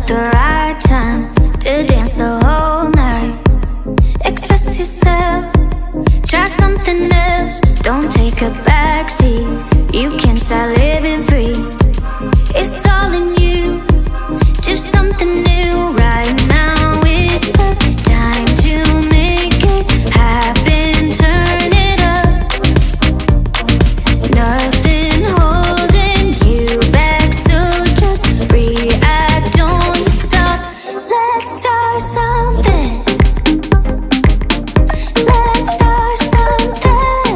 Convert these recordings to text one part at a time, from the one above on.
the right time to dance the whole night. Express yourself, try something else. Don't take a backseat, you can start living free. It's all in you, do something new. Right now is the time to make it happen. Turn it up, nothing holding you back, so just react, don't stop. Let's start something. Let's start something.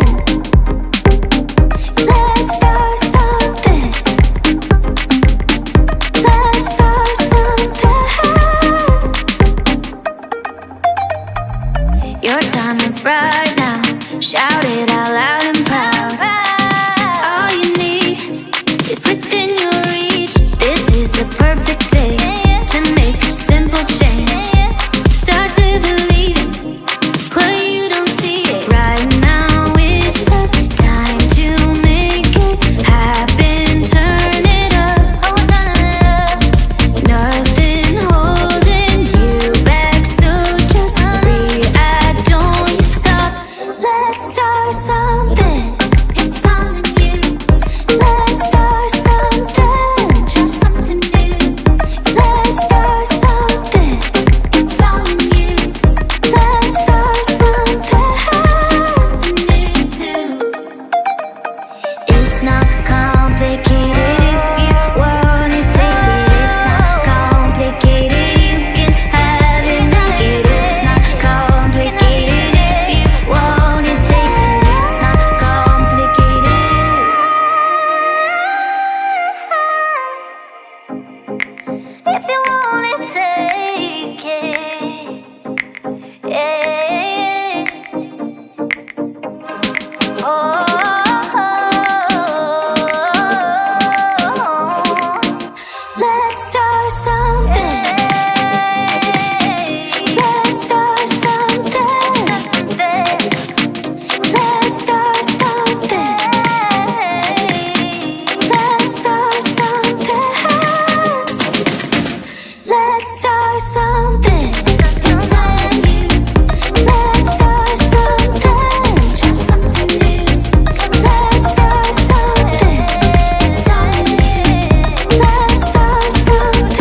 Let's start something. Let's start something. Your time is right now. Shout it out loud and proud. All you need is within your reach. This is the perfect day to make a simple change. Start to believe it when you don't see it. Right now is the time to make it happen. Turn it up, nothing holding you back, so just react, don't stop. Let's start something. It's all in you. Let's start something. Try something new. Let's start something. It's all in you. Let's start something new. It's not complicated if you wanna take it. It's not complicated, you can have it, make it. It's not complicated if you wanna take it. It's not complicated. If you wanna take it, yeah. Oh, let's start something. Let's start something. Let's start something. Let's start something. Let's start something. It's all in you. Let's start something. Try something new. Let's start something. It's all in you. Let's start something.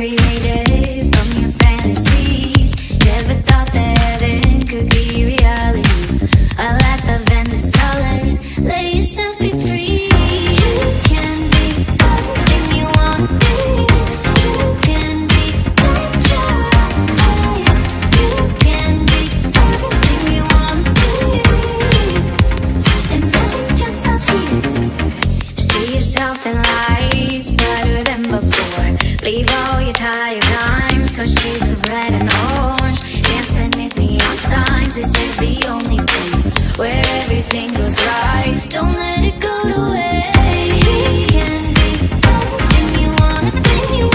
creative from your fantasies. Never thought that heaven could be reality. A life of endless colors. Let yourself be free. You can be everything you want to be. You can be dangerous. You can be everything you want to be. Imagine yourself here. See yourself in lights brighter than before. Leave all your tired lines for shades of red and orange. Dance beneath neon signs. This is the only place where everything goes right. Don't let it go to waste. You can be everything you want to be. You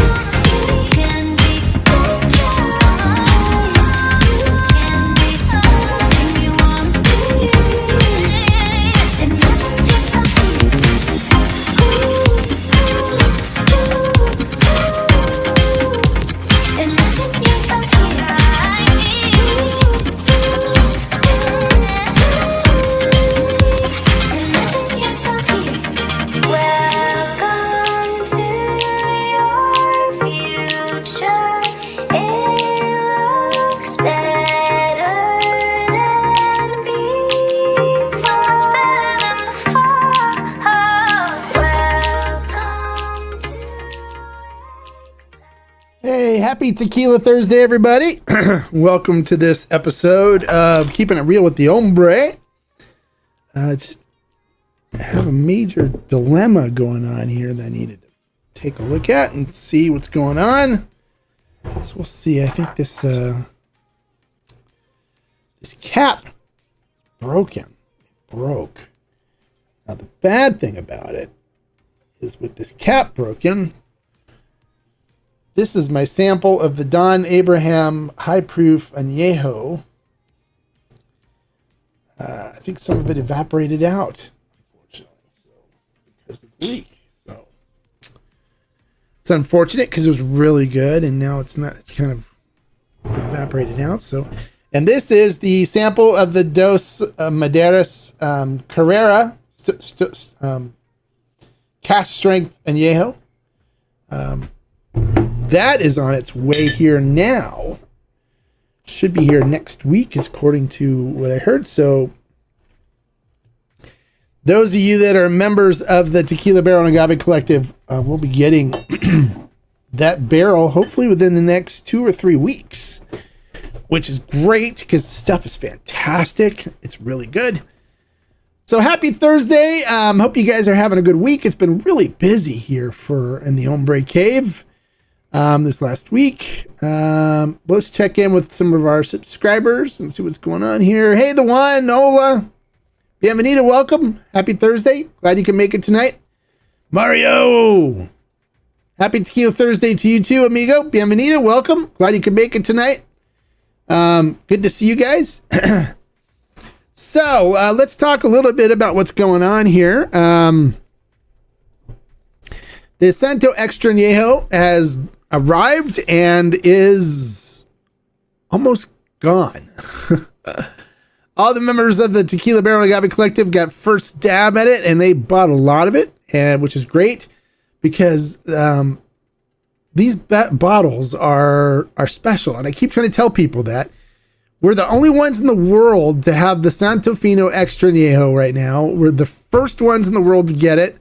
can be dangerous. You can be everything you want to be. Imagine yourself here. Imagine yourself here. Imagine yourself here. Welcome to your future. It looks better than before. Welcome to. Hey, happy Tequila Thursday, everybody. Welcome to this episode of Keeping It Real with the Hombre. Just have a major dilemma going on here that I needed to take a look at and see what's going on. So we'll see. I think this cap broken. Broke. Now the bad thing about it is with this cap broken, this is my sample of the Don Abraham High Proof Añejo. I think some of it evaporated out, unfortunately, because of the leak. So it's unfortunate because it was really good, and now it's not. It's kind of evaporated out. So, and this is the sample of the Dos Madeiras Carrera cast strength Añejo. That is on its way here now. Should be here next week, according to what I heard. So those of you that are members of the Tequila Barrel and Agave Collective will be getting that barrel hopefully within the next 2 or 3 weeks, which is great because the stuff is fantastic. It's really good. So happy Thursday. Hope you guys are having a good week. It's been really busy here in the Hombre Cave. This last week. Let's check in with some of our subscribers and see what's going on here. Hey, the one, Ola. Bienvenido, welcome. Happy Thursday. Glad you can make it tonight. Mario. Happy Tequila Thursday to you too, amigo. Bienvenido, welcome. Glad you can make it tonight. Good to see you guys. So, let's talk a little bit about what's going on here. The Santo Extra Añejo has arrived and is almost gone. All the members of the Tequila Barrel and Agave Collective got first dab at it, and they bought a lot of it, and which is great because these bottles are special, and I keep trying to tell people that we're the only ones in the world to have the Santo Fino Extra Añejo right now. We're the first ones in the world to get it.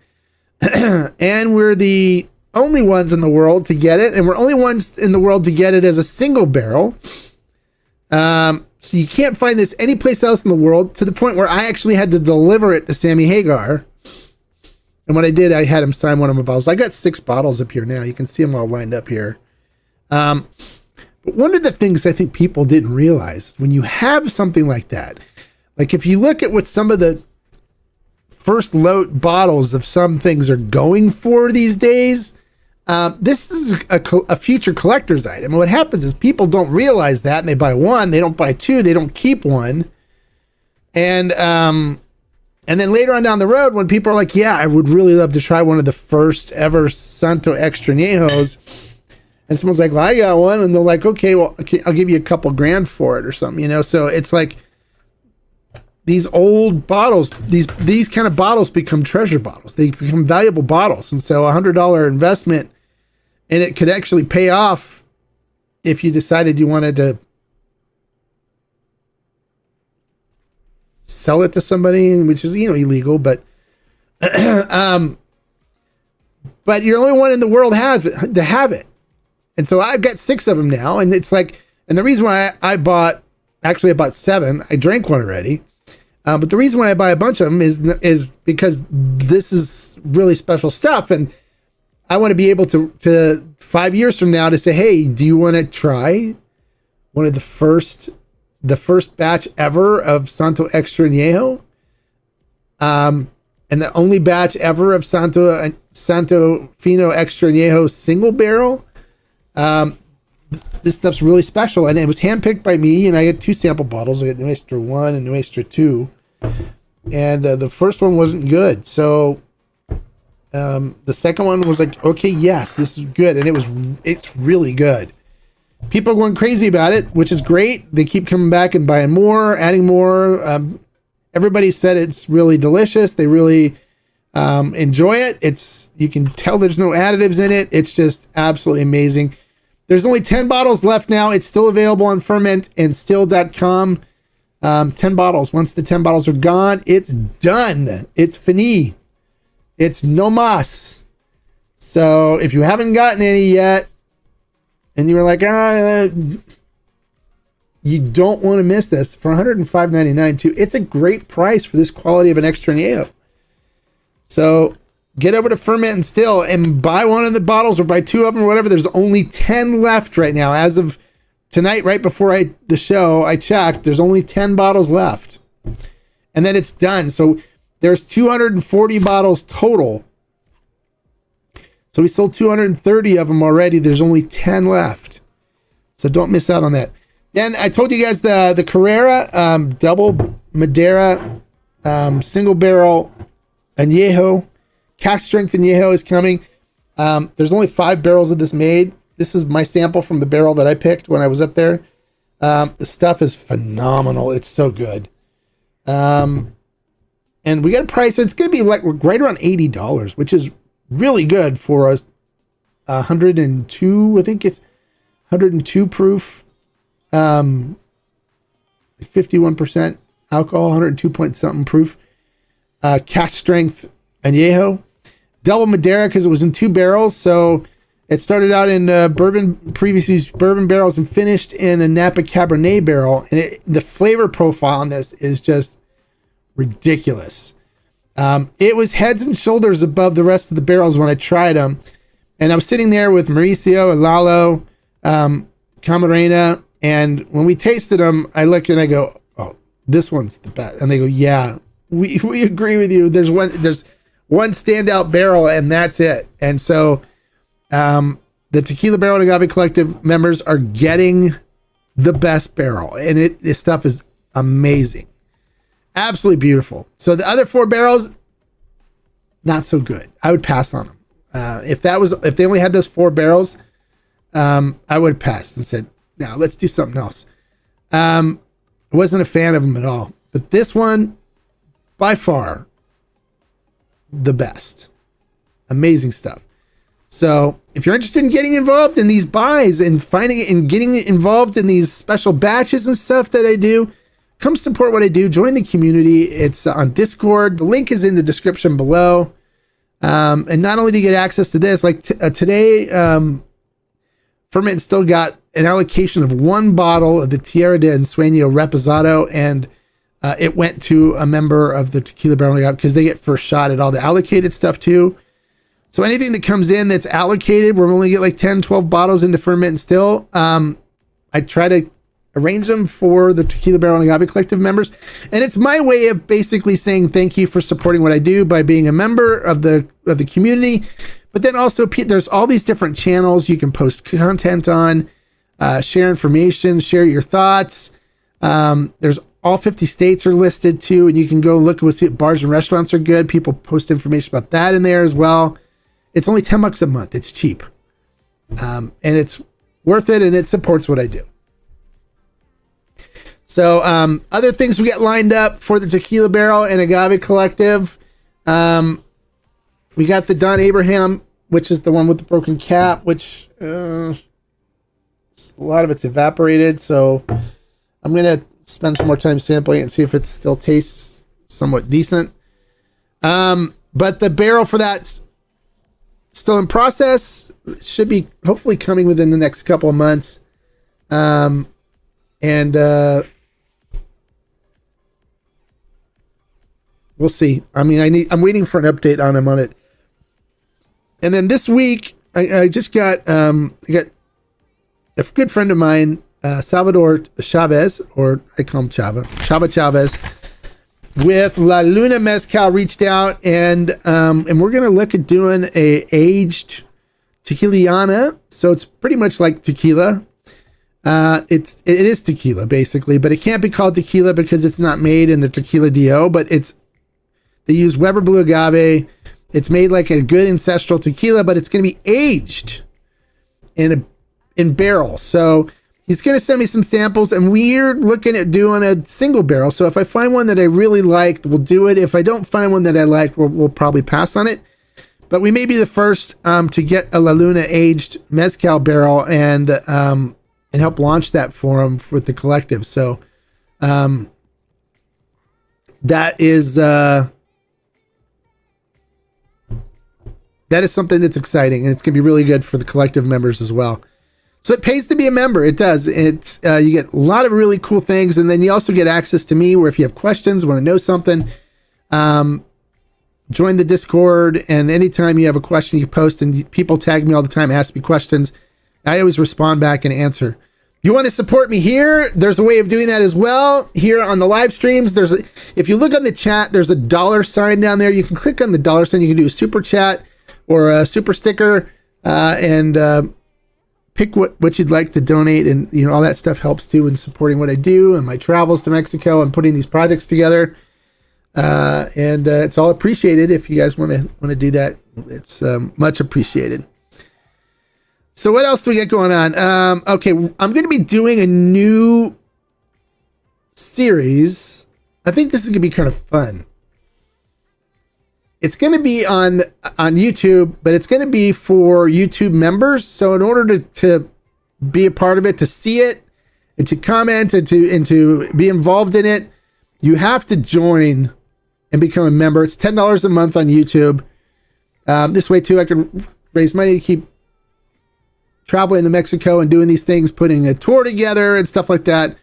And we're the only ones in the world to get it, and we're only ones in the world to get it as a single barrel. So you can't find this anyplace else in the world, to the point where I actually had to deliver it to Sammy Hagar. And when I did, I had him sign one of my bottles. I got 6 bottles up here now. You can see them all lined up here. But one of the things I think people didn't realize is when you have something like that, like if you look at what some of the first load bottles of some things are going for these days, this is a future collector's item. And what happens is people don't realize that, and they buy one, they don't buy 2, they don't keep one. And then later on down the road, when people are like, yeah, I would really love to try one of the first ever Santo Extra Añejos, and someone's like, well, I got one, and they're like, okay, well, I'll give you a couple grand for it or something, you know? So it's like, these old bottles, these kind of bottles become treasure bottles. They become valuable bottles. And so $100 investment And it could actually pay off if you decided you wanted to sell it to somebody, which is, illegal, but but you're the only one in the world to have it. And so I've got 6 of them now, and it's like, and the reason why I bought 7, I drank one already. But the reason why I buy a bunch of them is because this is really special stuff, and I want to be able to 5 years from now to say, hey, do you want to try one of the first batch ever of Santo Extra Añejo, and the only batch ever of Santo Fino Extra Añejo single barrel. This stuff's really special, and it was handpicked by me, and I get 2 sample bottles. I got Nuestra 1 and Nuestra 2, and the first one wasn't good, so the second one was like, okay, yes, this is good, and it's really good. People are going crazy about it, which is great. They keep coming back and buying more, adding more. Everybody said it's really delicious. They really enjoy it. You can tell there's no additives in it. It's just absolutely amazing. There's only 10 bottles left now. It's still available on fermentandstill.com. 10 bottles. Once the 10 bottles are gone, it's done. It's fini. It's no mas. So if you haven't gotten any yet, and you were like, you don't want to miss this for $105.99 too. It's a great price for this quality of an Extra Añejo. So get over to Ferment and Still and buy one of the bottles or buy 2 of them or whatever. There's only 10 left right now. As of tonight, right before the show, I checked. There's only 10 bottles left. And then it's done. So there's 240 bottles total. So we sold 230 of them already. There's only 10 left. So don't miss out on that. Then I told you guys the Carrera double Madeira single barrel Añejo. Cask strength Añejo is coming. There's only 5 barrels of this made. This is my sample from the barrel that I picked when I was up there. The stuff is phenomenal. It's so good. And we got a price. It's going to be like right around $80, which is really good for us. 102, I think it's 102 proof, 51% alcohol, 102 point something proof, cask strength Añejo, double Madeira because it was in 2 barrels. So it started out in previously used bourbon barrels and finished in a Napa Cabernet barrel. And the flavor profile on this is just ridiculous. It was heads and shoulders above the rest of the barrels when I tried them. And I was sitting there with Mauricio and Lalo, Camarena, and when we tasted them, I look and I go, oh, this one's the best. And they go, yeah, we agree with you. There's one standout barrel, and that's it. And so the Tequila Barrel and Agave Collective members are getting the best barrel, and this stuff is amazing. Absolutely beautiful. So the other 4 barrels, not so good. I would pass on them. If they only had those 4 barrels, I would have passed and said, no, let's do something else. I wasn't a fan of them at all. But this one, by far, the best. Amazing stuff. So if you're interested in getting involved in these buys and finding it and getting involved in these special batches and stuff that I do, come support what I do. Join the community. It's on Discord. The link is in the description below. And not only do you get access to this, like today, Ferment still got an allocation of 1 bottle of the Tierra de Ensueño Reposado, and it went to a member of the Tequila Barrel because they get first shot at all the allocated stuff too. So anything that comes in that's allocated, we're only get like 10, 12 bottles into Ferment and Still. I try to arrange them for the Tequila Barrel and Agave Collective members. And it's my way of basically saying thank you for supporting what I do by being a member of the community. But then also there's all these different channels you can post content on, share information, share your thoughts. There's all 50 states are listed too, and you can go look and see what bars and restaurants are good. People post information about that in there as well. It's only $10 a month. It's cheap. And it's worth it, and it supports what I do. So other things we got lined up for the Tequila Barrel and Agave Collective. We got the Don Abraham which is the one with the broken cap, which a lot of it's evaporated. So I'm going to spend some more time sampling it and see if it still tastes somewhat decent. But the barrel for that's still in process. It should be hopefully coming within the next couple of months. And we'll see. I mean, I'm waiting for an update on him on it. And then this week, I just got I got a good friend of mine, Salvador Chavez, or I call him Chava Chavez, with La Luna Mezcal reached out, and we're gonna look at doing a aged tequiliana. So it's pretty much like tequila. It is tequila basically, but it can't be called tequila because it's not made in the tequila DO. But they use Weber Blue Agave. It's made like a good ancestral tequila, but it's going to be aged in barrel. So he's going to send me some samples, and we're looking at doing a single barrel. So if I find one that I really like, we'll do it. If I don't find one that I like, we'll probably pass on it. But we may be the first to get a La Luna aged mezcal barrel and help launch that for him with the collective. So that is something that's exciting, and it's going to be really good for the collective members as well. So it pays to be a member. It does. It's you get a lot of really cool things, and then you also get access to me where if you have questions, want to know something, join the Discord, and anytime you have a question, you post, and people tag me all the time, ask me questions. I always respond back and answer. You want to support me here? There's a way of doing that as well. Here on the live streams, if you look on the chat, there's a $sign down there. You can click on the $sign. You can do a super chat or a super sticker, and pick what you'd like to donate, and all that stuff helps too in supporting what I do and my travels to Mexico and putting these projects together. And it's all appreciated if you guys want to do that. It's much appreciated. So what else do we get going on? Okay, I'm going to be doing a new series. I think this is going to be kind of fun. It's going to be on YouTube, but it's going to be for YouTube members. So in order to be a part of it, to see it, and to comment, and to be involved in it, you have to join and become a member. It's $10 a month on YouTube. This way too, I can raise money to keep traveling to Mexico and doing these things, putting a tour together and stuff like that.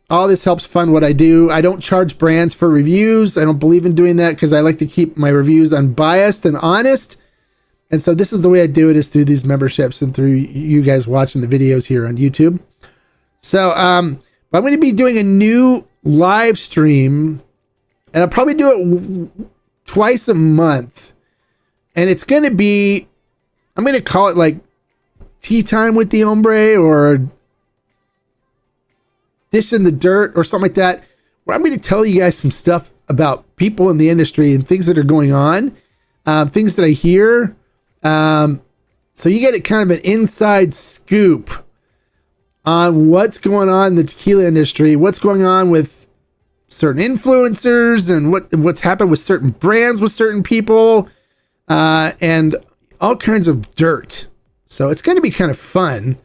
All this helps fund what I do. I don't charge brands for reviews. I don't believe in doing that because I like to keep my reviews unbiased and honest. And so this is the way I do it, is through these memberships and through you guys watching the videos here on YouTube. So I'm going to be doing a new live stream, and I'll probably do it twice a month. And it's going to be, I'm going to call it like Tea Time with the Hombre, or Dish in the Dirt, or something like that, where I'm going to tell you guys some stuff about people in the industry and things that are going on, things that I hear. So you get kind of an inside scoop on what's going on in the tequila industry, what's going on with certain influencers, and what's happened with certain brands, with certain people, and all kinds of dirt. So it's going to be kind of fun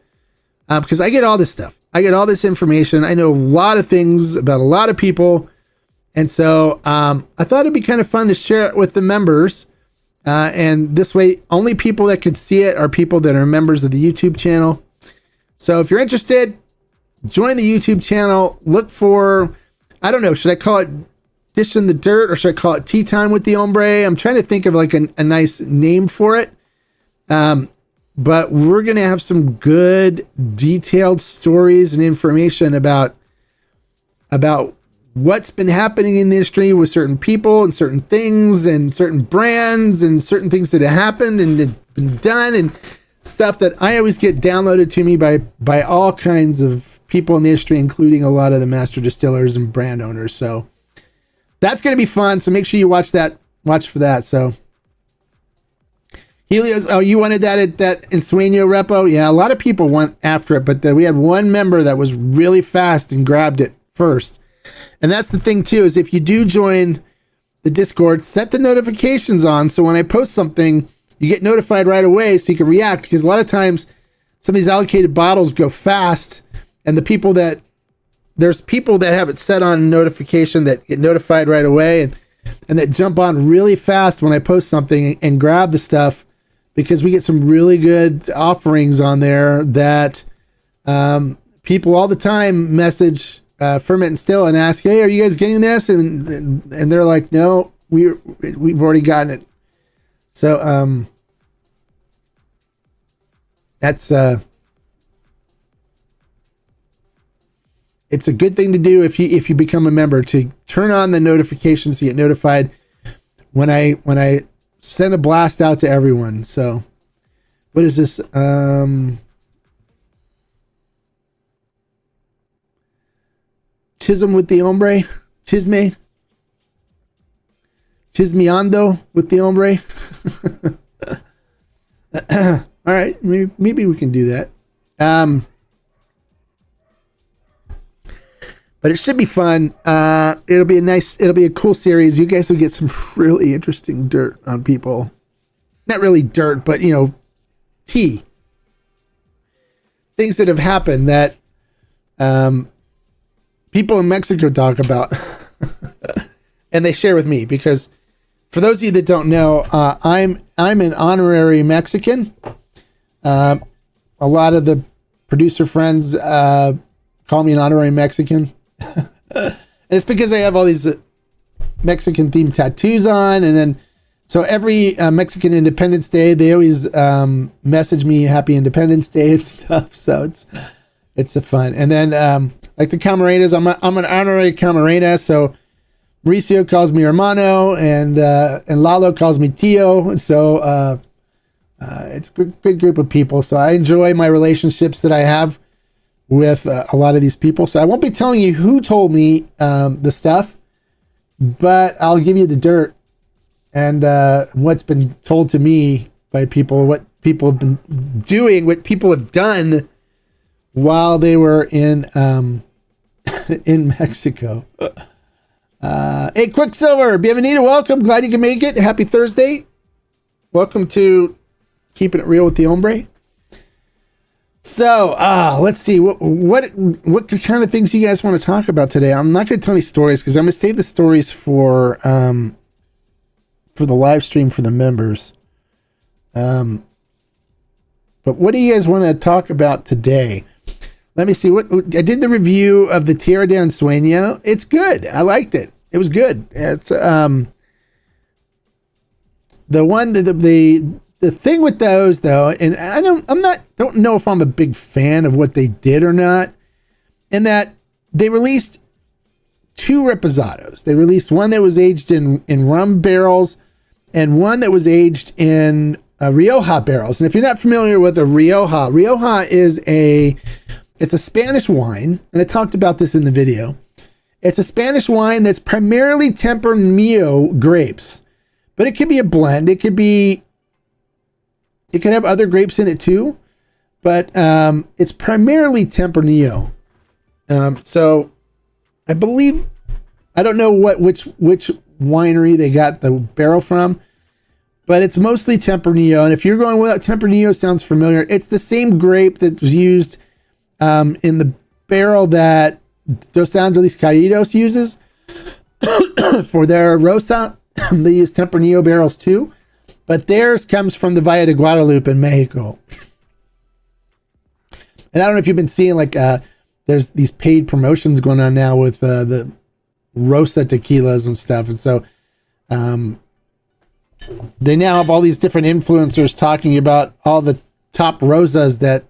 because I get all this stuff. I get all this information. I know a lot of things about a lot of people. And so I thought it'd be kind of fun to share it with the members. And this way, only people that could see it are people that are members of the YouTube channel. So if you're interested, join the YouTube channel. Look for, I don't know, should I call it Dish in the Dirt, or should I call it Tea Time with the Hombre? I'm trying to think of like a nice name for it. But we're going to have some good detailed stories and information about what's been happening in the industry with certain people and certain things and certain brands and certain things that have happened and been done, and stuff that I always get downloaded to me by all kinds of people in the industry, including a lot of the master distillers and brand owners. So that's going to be fun. So make sure you watch for that. So Helios, oh, you wanted that at that Ensueño repo? Yeah, a lot of people went after it, but we had one member that was really fast and grabbed it first. And that's the thing too, is if you do join the Discord, set the notifications on, so when I post something, you get notified right away so you can react, because a lot of times some of these allocated bottles go fast, and there's people that have it set on notification that get notified right away and that jump on really fast when I post something and grab the stuff, because we get some really good offerings on there that people all the time message Ferment and Still and ask, hey, are you guys getting this? And they're like, no, we've already gotten it. So that's it's a good thing to do if you become a member, to turn on the notifications so you get notified when I send a blast out to everyone. So what is this? Chism with the Hombre? Chismeando with the Hombre? All right, maybe we can do that. But it should be fun. It'll be a cool series. You guys will get some really interesting dirt on people. Not really dirt, but tea. Things that have happened that people in Mexico talk about. And they share with me, because for those of you that don't know, I'm an honorary Mexican. A lot of the producer friends call me an honorary Mexican. And it's because I have all these Mexican themed tattoos on, and then so every Mexican Independence Day they always message me Happy Independence Day and stuff. So it's a fun. And then like the Camarenas, I'm an honorary Camarena, so Mauricio calls me hermano, and Lalo calls me tío. So it's a good group of people. So I enjoy my relationships that I have with a lot of these people. So I won't be telling you who told me the stuff, but I'll give you the dirt and what's been told to me by people, what people have been doing, what people have done while they were in in Mexico. Hey, Quicksilver, bienvenido, welcome. Glad you can make it. Happy Thursday. Welcome to Keeping It Real with the Hombre. So, let's see what kind of things you guys want to talk about today. I'm not going to tell any stories because I'm going to save the stories for the live stream for the members. But what do you guys want to talk about today? Let me see. I did the review of the Tierra de Ensueño. It's good. I liked it. It was good. It's the one that the thing with those though, and I don't know if I'm a big fan of what they did or not, in that they released two reposados. They released one that was aged in rum barrels and one that was aged in Rioja barrels. And if you're not familiar with a Rioja is it's a Spanish wine, and I talked about this in the video. It's a Spanish wine that's primarily Tempranillo grapes, but it could be a blend. It could have other grapes in it too, but it's primarily Tempranillo. So I believe, I don't know which winery they got the barrel from, but it's mostly Tempranillo. And if you're going without, Tempranillo sounds familiar. It's the same grape that was used in the barrel that Dos Angeles Caídos uses for their Rosa. They use Tempranillo barrels too, but theirs comes from the Valle de Guadalupe in Mexico. And I don't know if you've been seeing, like, there's these paid promotions going on now with the Rosa tequilas and stuff. And so they now have all these different influencers talking about all the top Rosas that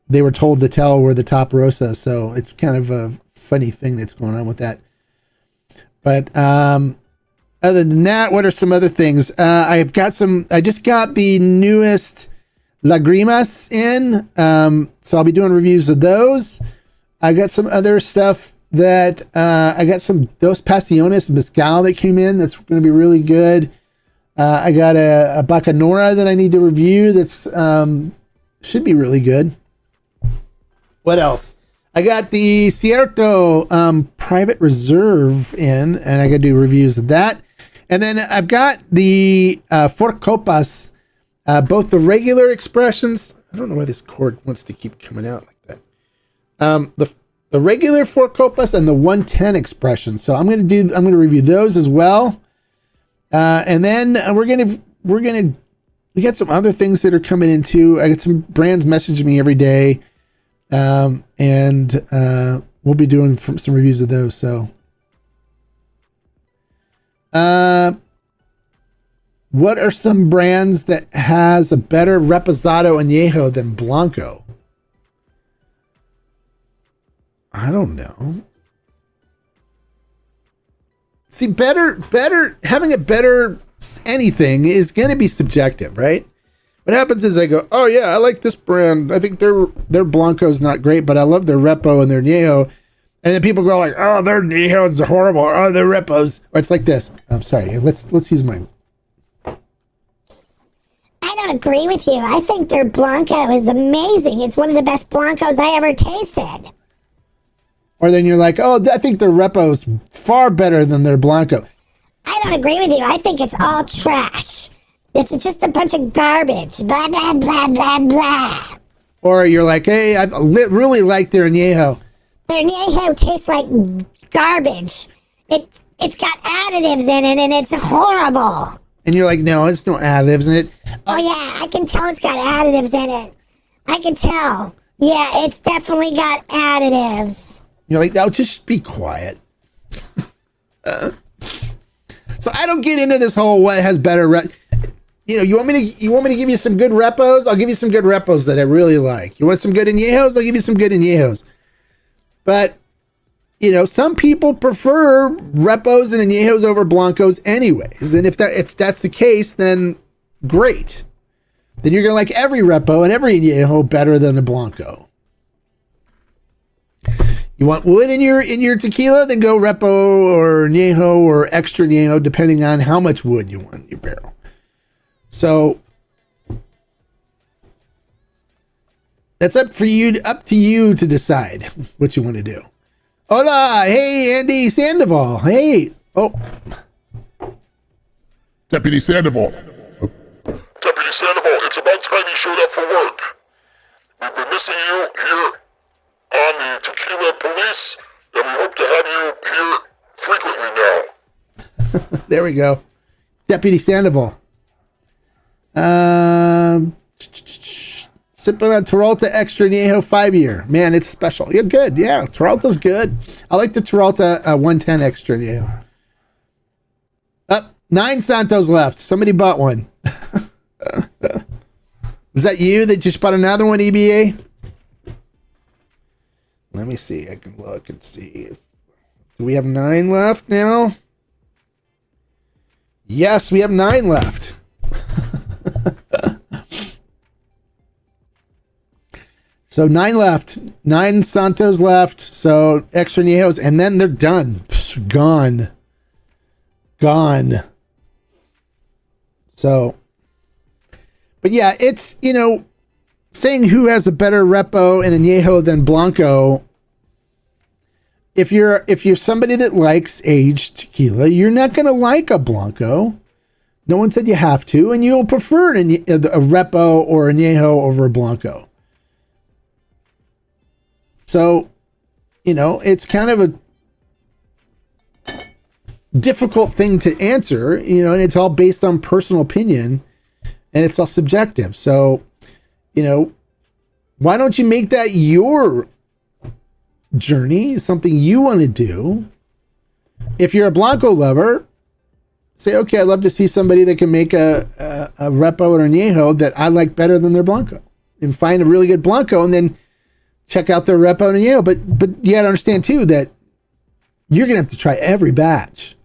they were told to tell were the top Rosa. So it's kind of a funny thing that's going on with that. But other than that, what are some other things? I just got the newest Lagrimas in. So I'll be doing reviews of those. I got some other stuff that I got some Dos Pasiones Mezcal that came in. That's going to be really good. I got a Bacanora that I need to review. That's should be really good. What else? I got the Cierto Private Reserve in, and I got to do reviews of that. And then I've got the Four Copas, both the regular expressions. I don't know why this cord wants to keep coming out like that. The regular Four Copas and the 110 expression. So I'm going to review those as well. And then we got some other things that are coming in too. I got some brands messaging me every day. And we'll be doing some reviews of those. So, what are some brands that has a better Reposado Añejo than Blanco? I don't know. See, having a better anything is going to be subjective, right? What happens is I go, oh yeah, I like this brand. I think their Blanco's not great, but I love their Repo and their Añejo. And then people go like, oh, their Añejo's horrible. Oh, their Repos. Or it's like this. I'm sorry. Let's use mine. I don't agree with you. I think their Blanco is amazing. It's one of the best Blancos I ever tasted. Or then you're like, oh, I think their Repo's far better than their Blanco. I don't agree with you. I think it's all trash. It's just a bunch of garbage. Blah, blah, blah, blah, blah. Or you're like, hey, I really like their Añejo. Their Añejo tastes like garbage. It's got additives in it, and it's horrible. And you're like, no, it's no additives in it. Oh, yeah, I can tell it's got additives in it. I can tell. Yeah, it's definitely got additives. You're like, oh, just be quiet. So I don't get into this whole what has better. You want me to give you some good repos? I'll give you some good repos that I really like. You want some good añejos? I'll give you some good añejos. But some people prefer repos and añejos over blancos anyways. And if that's the case, then great. Then you're gonna like every repo and every añejo better than a blanco. You want wood in your tequila? Then go repo or añejo or extra añejo, depending on how much wood you want in your barrel. So that's up to you to decide what you want to do. Hola, hey Andy Sandoval. Hey, Deputy Sandoval. Deputy Sandoval, it's about time you showed up for work. We've been missing you here on the Tequila Police, and we hope to have you here frequently now. There we go. Deputy Sandoval. Sipping on Terralta Extra Añejo 5-year. Man, it's special. Yeah, good. Yeah, Terralta's good. I like the Terralta 110 Extra Añejo. 9 Santos left. Somebody bought one. Was that you that just bought another one, EBA? Let me see. I can look and see. Do we have 9 left now? Yes, we have 9 left. So 9 left. 9 Santos left. So extra añejos, and then they're done. Gone. So, but yeah, it's, saying who has a better repo and añejo than blanco. If you're somebody that likes aged tequila, you're not going to like a blanco. No one said you have to, and you'll prefer a repo or añejo over a blanco. So, it's kind of a difficult thing to answer, and it's all based on personal opinion, and it's all subjective. So, why don't you make that your journey, something you want to do? If you're a blanco lover, say, okay, I'd love to see somebody that can make a repo or añejo that I like better than their blanco, and find a really good blanco, and then check out their repo and añejo. But you got to understand too that you're gonna have to try every batch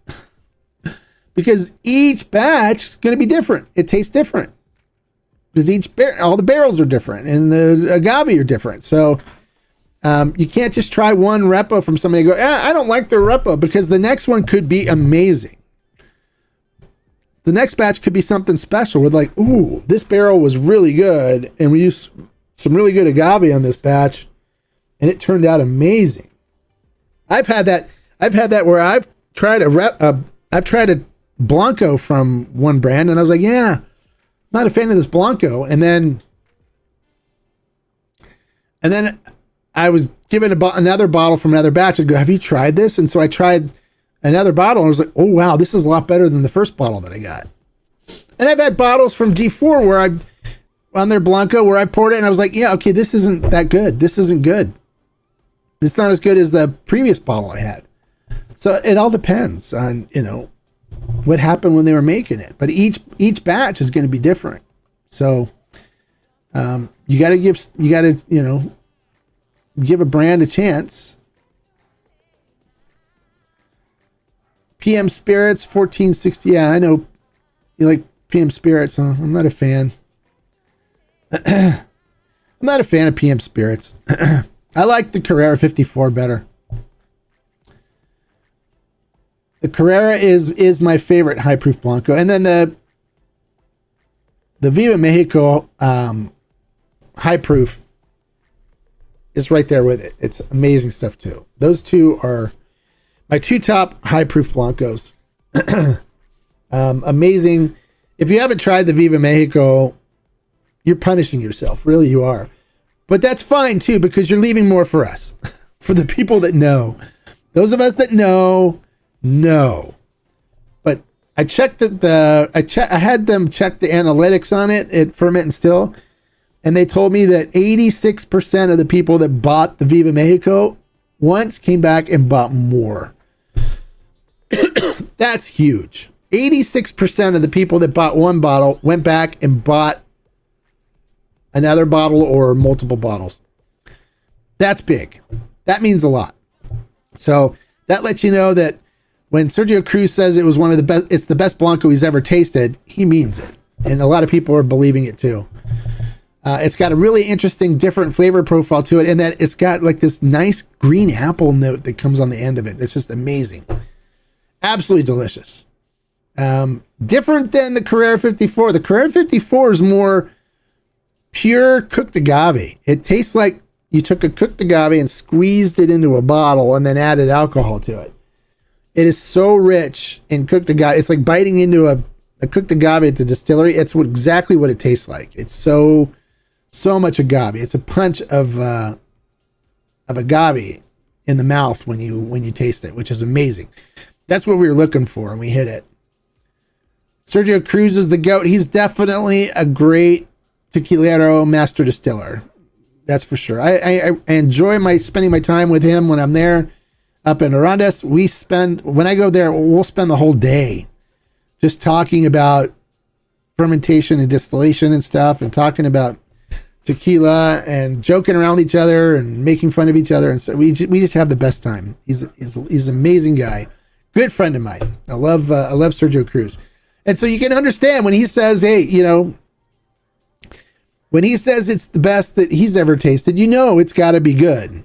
because each batch is going to be different. It tastes different because all the barrels are different and the agave are different. So you can't just try one repo from somebody and go, I don't like their repo, because the next one could be amazing. The next batch could be something special. We're like, ooh, this barrel was really good, and we used some really good agave on this batch, and it turned out amazing. I've had that where I've tried a Blanco from one brand, and I was like, yeah, not a fan of this Blanco. And then I was given another bottle from another batch. I go, have you tried this? And so I tried another bottle, and I was like, oh wow, this is a lot better than the first bottle that I got. And I've had bottles from D4 where on their Blanco where I poured it, and I was like, yeah, okay, this isn't that good. This isn't good. It's not as good as the previous bottle I had. So it all depends on, what happened when they were making it. But each batch is going to be different. So you got to give a brand a chance. PM Spirits 1460. Yeah, I know you like PM Spirits. Huh? I'm not a fan. I'm not a fan of PM Spirits. I like the Carrera 54 better. The Carrera is my favorite high proof Blanco, and then the Viva Mexico high proof is right there with it. It's amazing stuff too. Those two are my two top high proof Blancos. Amazing. If you haven't tried the Viva Mexico, you're punishing yourself. Really, you are. But that's fine too, because you're leaving more for us, for the people that know. Those of us that know. But I checked I had them check the analytics on it at Ferment and Still, and they told me that 86% of the people that bought the Viva Mexico once came back and bought more. That's huge. 86% of the people that bought one bottle went back and bought another bottle or multiple bottles. That's big. That means a lot. So that lets you know that when Sergio Cruz says it was one of the best, it's the best Blanco he's ever tasted, he means it. And a lot of people are believing it too. It's got a really interesting, different flavor profile to it, and that it's got like this nice green apple note that comes on the end of it. It's just amazing. Absolutely delicious. Different than the Carrera 54. The Carrera 54 is more pure cooked agave. It tastes like you took a cooked agave and squeezed it into a bottle and then added alcohol to it. It is so rich in cooked agave. It's like biting into a cooked agave at the distillery. It's exactly what it tastes like. It's so much agave. It's a punch of agave in the mouth when you taste it, which is amazing. That's what we were looking for, and we hit it. Sergio Cruz is the GOAT. He's definitely a great tequilero master distiller. That's for sure. I enjoy spending my time with him when I'm there up in Arandas. When I go there, we'll spend the whole day just talking about fermentation and distillation and stuff, and talking about tequila and joking around with each other and making fun of each other. And so we just have the best time. He's an amazing guy. Good friend of mine. I love Sergio Cruz. And so you can understand when he says, hey, when he says it's the best that he's ever tasted, it's got to be good.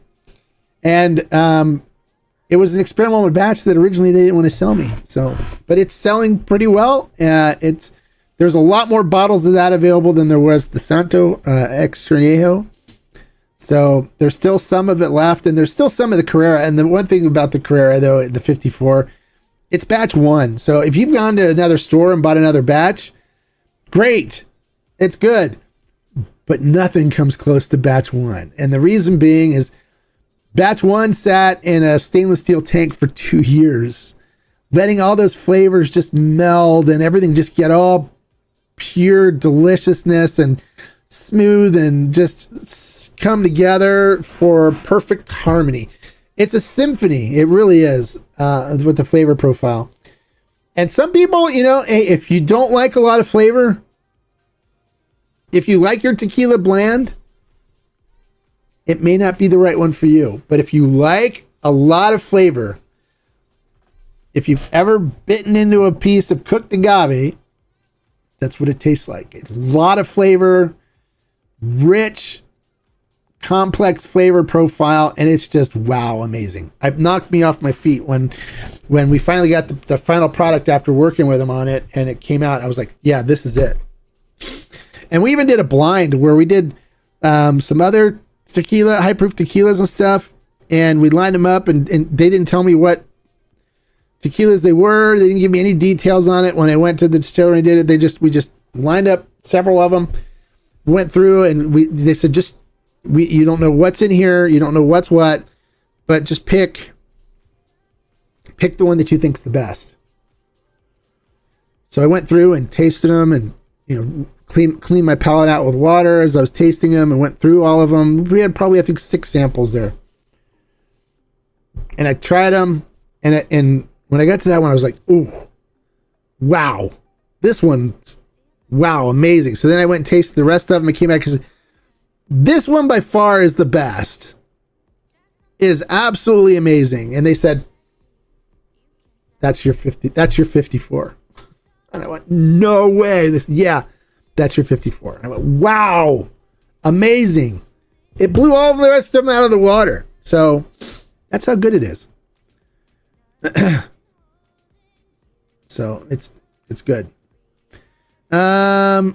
And it was an experimental batch that originally they didn't want to sell me. But it's selling pretty well. There's a lot more bottles of that available than there was the Santo Extrañejo. So there's still some of it left, and there's still some of the Carrera. And the one thing about the Carrera, though, the 54, it's batch one. So if you've gone to another store and bought another batch, great. It's good. But nothing comes close to batch one. And the reason being is batch one sat in a stainless steel tank for 2 years, letting all those flavors just meld and everything just get all pure deliciousness and smooth and just come together for perfect harmony. It's a symphony. It really is, with the flavor profile. And some people, if you don't like a lot of flavor, if you like your tequila bland, it may not be the right one for you. But if you like a lot of flavor, if you've ever bitten into a piece of cooked agave, that's what it tastes like. It's a lot of flavor, rich, complex flavor profile, and it's just wow, amazing. It knocked me off my feet when we finally got the final product after working with him on it, and it came out. I was like, yeah, this is it. And we even did a blind where we did some other tequila, high proof tequilas and stuff, and we lined them up, and they didn't tell me what tequilas they were. They didn't give me any details on it. When I went to the distillery and did it, we just lined up several of them, went through, and they said, you don't know what's in here, you don't know what's what, but just pick the one that you think's the best. So I went through and tasted them, and cleaned my palate out with water as I was tasting them, and went through all of them. We had probably, I think, 6 samples there, and I tried them, and when I got to that one, I was like, ooh, wow, this one's wow, amazing. So then I went and tasted the rest of them and came back because this one by far is the best. Is absolutely amazing. And they said, that's your 54. And I went, no way. That's your 54. And I went, wow, amazing. It blew all the rest of them out of the water. So that's how good it is. So it's good. Yeah,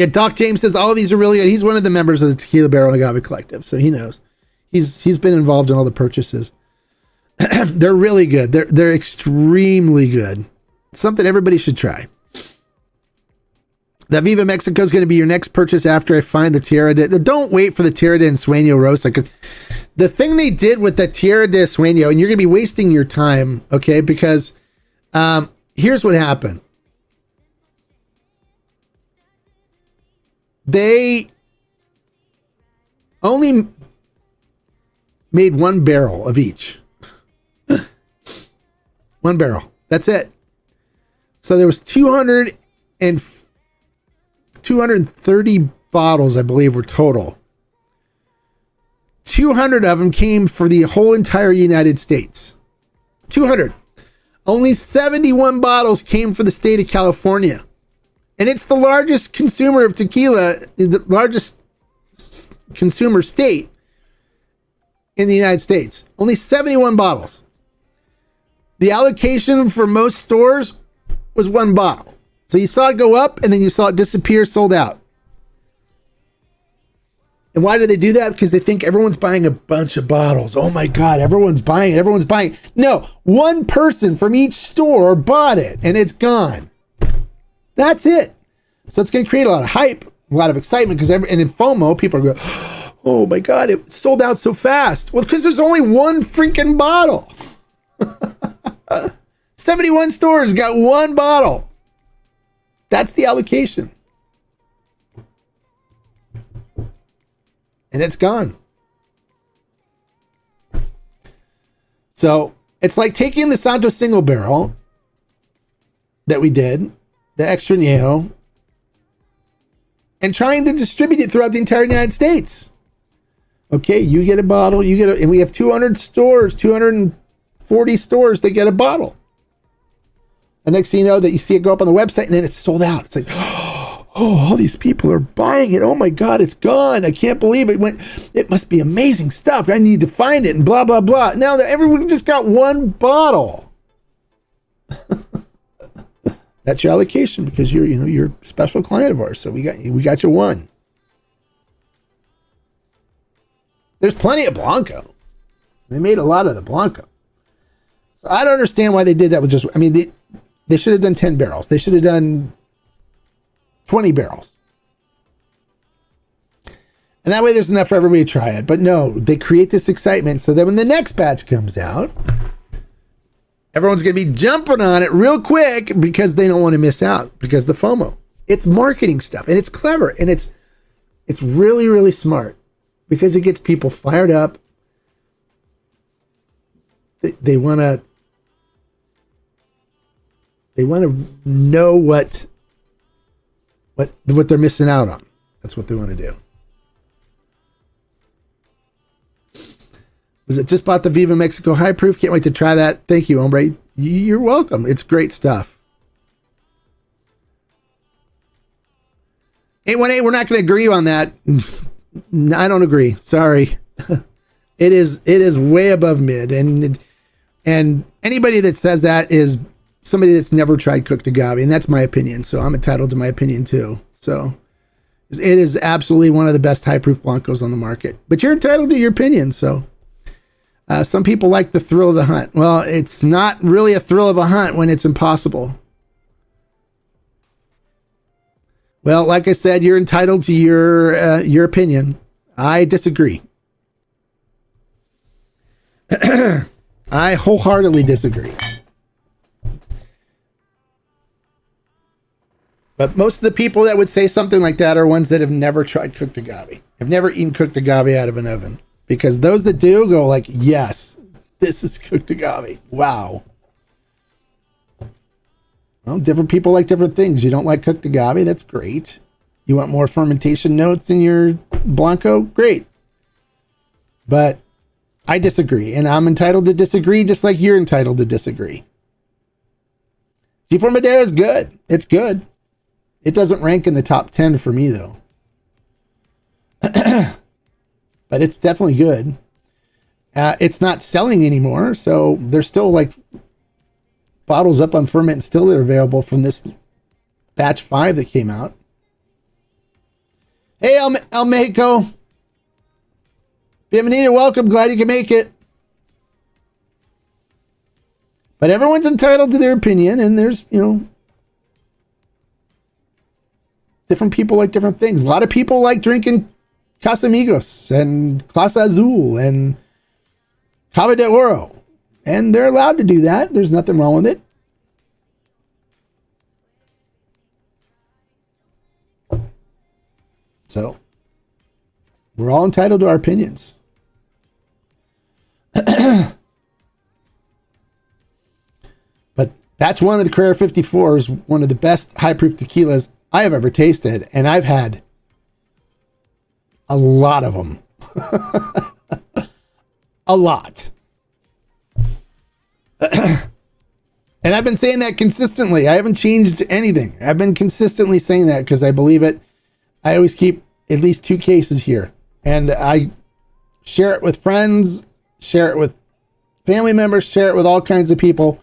Doc James says all of these are really good. He's one of the members of the Tequila Barrel and Agave Collective, so he knows. He's been involved in all the purchases. They're really good. They're extremely good. Something everybody should try. The Viva Mexico is going to be your next purchase after I find the Tierra de... Don't wait for the Tierra de Ensueño Rosa. The thing they did with the Tierra de Ensueño, and you're going to be wasting your time, okay? Because here's what happened. They only made 1 barrel of each. 1 barrel. That's it. So there was 230 bottles, I believe, were total. 200 of them came for the whole entire United States. 200. Only 71 bottles came for the state of California. And it's the largest consumer of tequila, the largest consumer state in the United States. Only 71 bottles. The allocation for most stores was 1 bottle. So you saw it go up and then you saw it disappear, sold out. And why do they do that? Because they think everyone's buying a bunch of bottles. Oh my God, everyone's buying it. Everyone's buying it. No, 1 person from each store bought it and it's gone. That's it. So it's going to create a lot of hype, a lot of excitement, and in FOMO, people are going, oh my God, it sold out so fast. Well, because there's only 1 freaking bottle. 71 stores got 1 bottle. That's the allocation. And it's gone. So it's like taking the Santo single barrel that we did, the extra añejo, and trying to distribute it throughout the entire United States. Okay, you get a bottle, and we have 200 stores, 240 stores that get a bottle. The next thing you know, that you see it go up on the website, and then it's sold out. It's like, oh, all these people are buying it. Oh my God, it's gone. I can't believe it. It must be amazing stuff. I need to find it, and blah, blah, blah. Now that everyone just got 1 bottle. That's your allocation because you're a special client of ours. So we got you 1. There's plenty of Blanco. They made a lot of the Blanco. So I don't understand why they did that with just, they should have done 10 barrels. They should have done 20 barrels. And that way there's enough for everybody to try it. But no, they create this excitement so that when the next batch comes out, everyone's going to be jumping on it real quick because they don't want to miss out because the FOMO. It's marketing stuff and it's clever and it's really, really smart because it gets people fired up. They want to know what they're missing out on. That's what they want to do. Was it just bought the Viva Mexico High Proof? Can't wait to try that. Thank you, Hombre. You're welcome. It's great stuff. 818, we're not going to agree on that. I don't agree. Sorry. It is way above mid. And anybody that says that is somebody that's never tried cooked agave. And that's my opinion. So I'm entitled to my opinion too. So it is absolutely one of the best high proof Blancos on the market. But you're entitled to your opinion. So Some people like the thrill of the hunt. Well, it's not really a thrill of a hunt when it's impossible. Well, like I said, you're entitled to your opinion. I disagree. I wholeheartedly disagree. But most of the people that would say something like that are ones that have never tried cooked agave, have never eaten cooked agave out of an oven. Because those that do go like, yes, this is cooked agave. Wow. Well, different people like different things. You don't like cooked agave? That's great. You want more fermentation notes in your Blanco? Great. But I disagree, and I'm entitled to disagree just like you're entitled to disagree. G4 Madeira is good. It's good. It doesn't rank in the top 10 for me, though. But it's definitely good. It's not selling anymore, so there's still like bottles up on Ferment and Still that are available from this batch 5 that came out. Hey, El Mexico. Bienvenido, welcome. Glad you can make it. But everyone's entitled to their opinion, and there's, different people like different things. A lot of people like drinking Casamigos and Clase Azul and Cava de Oro. And they're allowed to do that. There's nothing wrong with it. So, we're all entitled to our opinions. But batch 1 of the Carrera 54 is one of the best high proof tequilas I have ever tasted, and I've had a lot of them. A lot. And I've been saying that consistently. I haven't changed anything. I've been consistently saying that because I believe it. I always keep at least 2 cases here, and I share it with friends, share it with family members, share it with all kinds of people.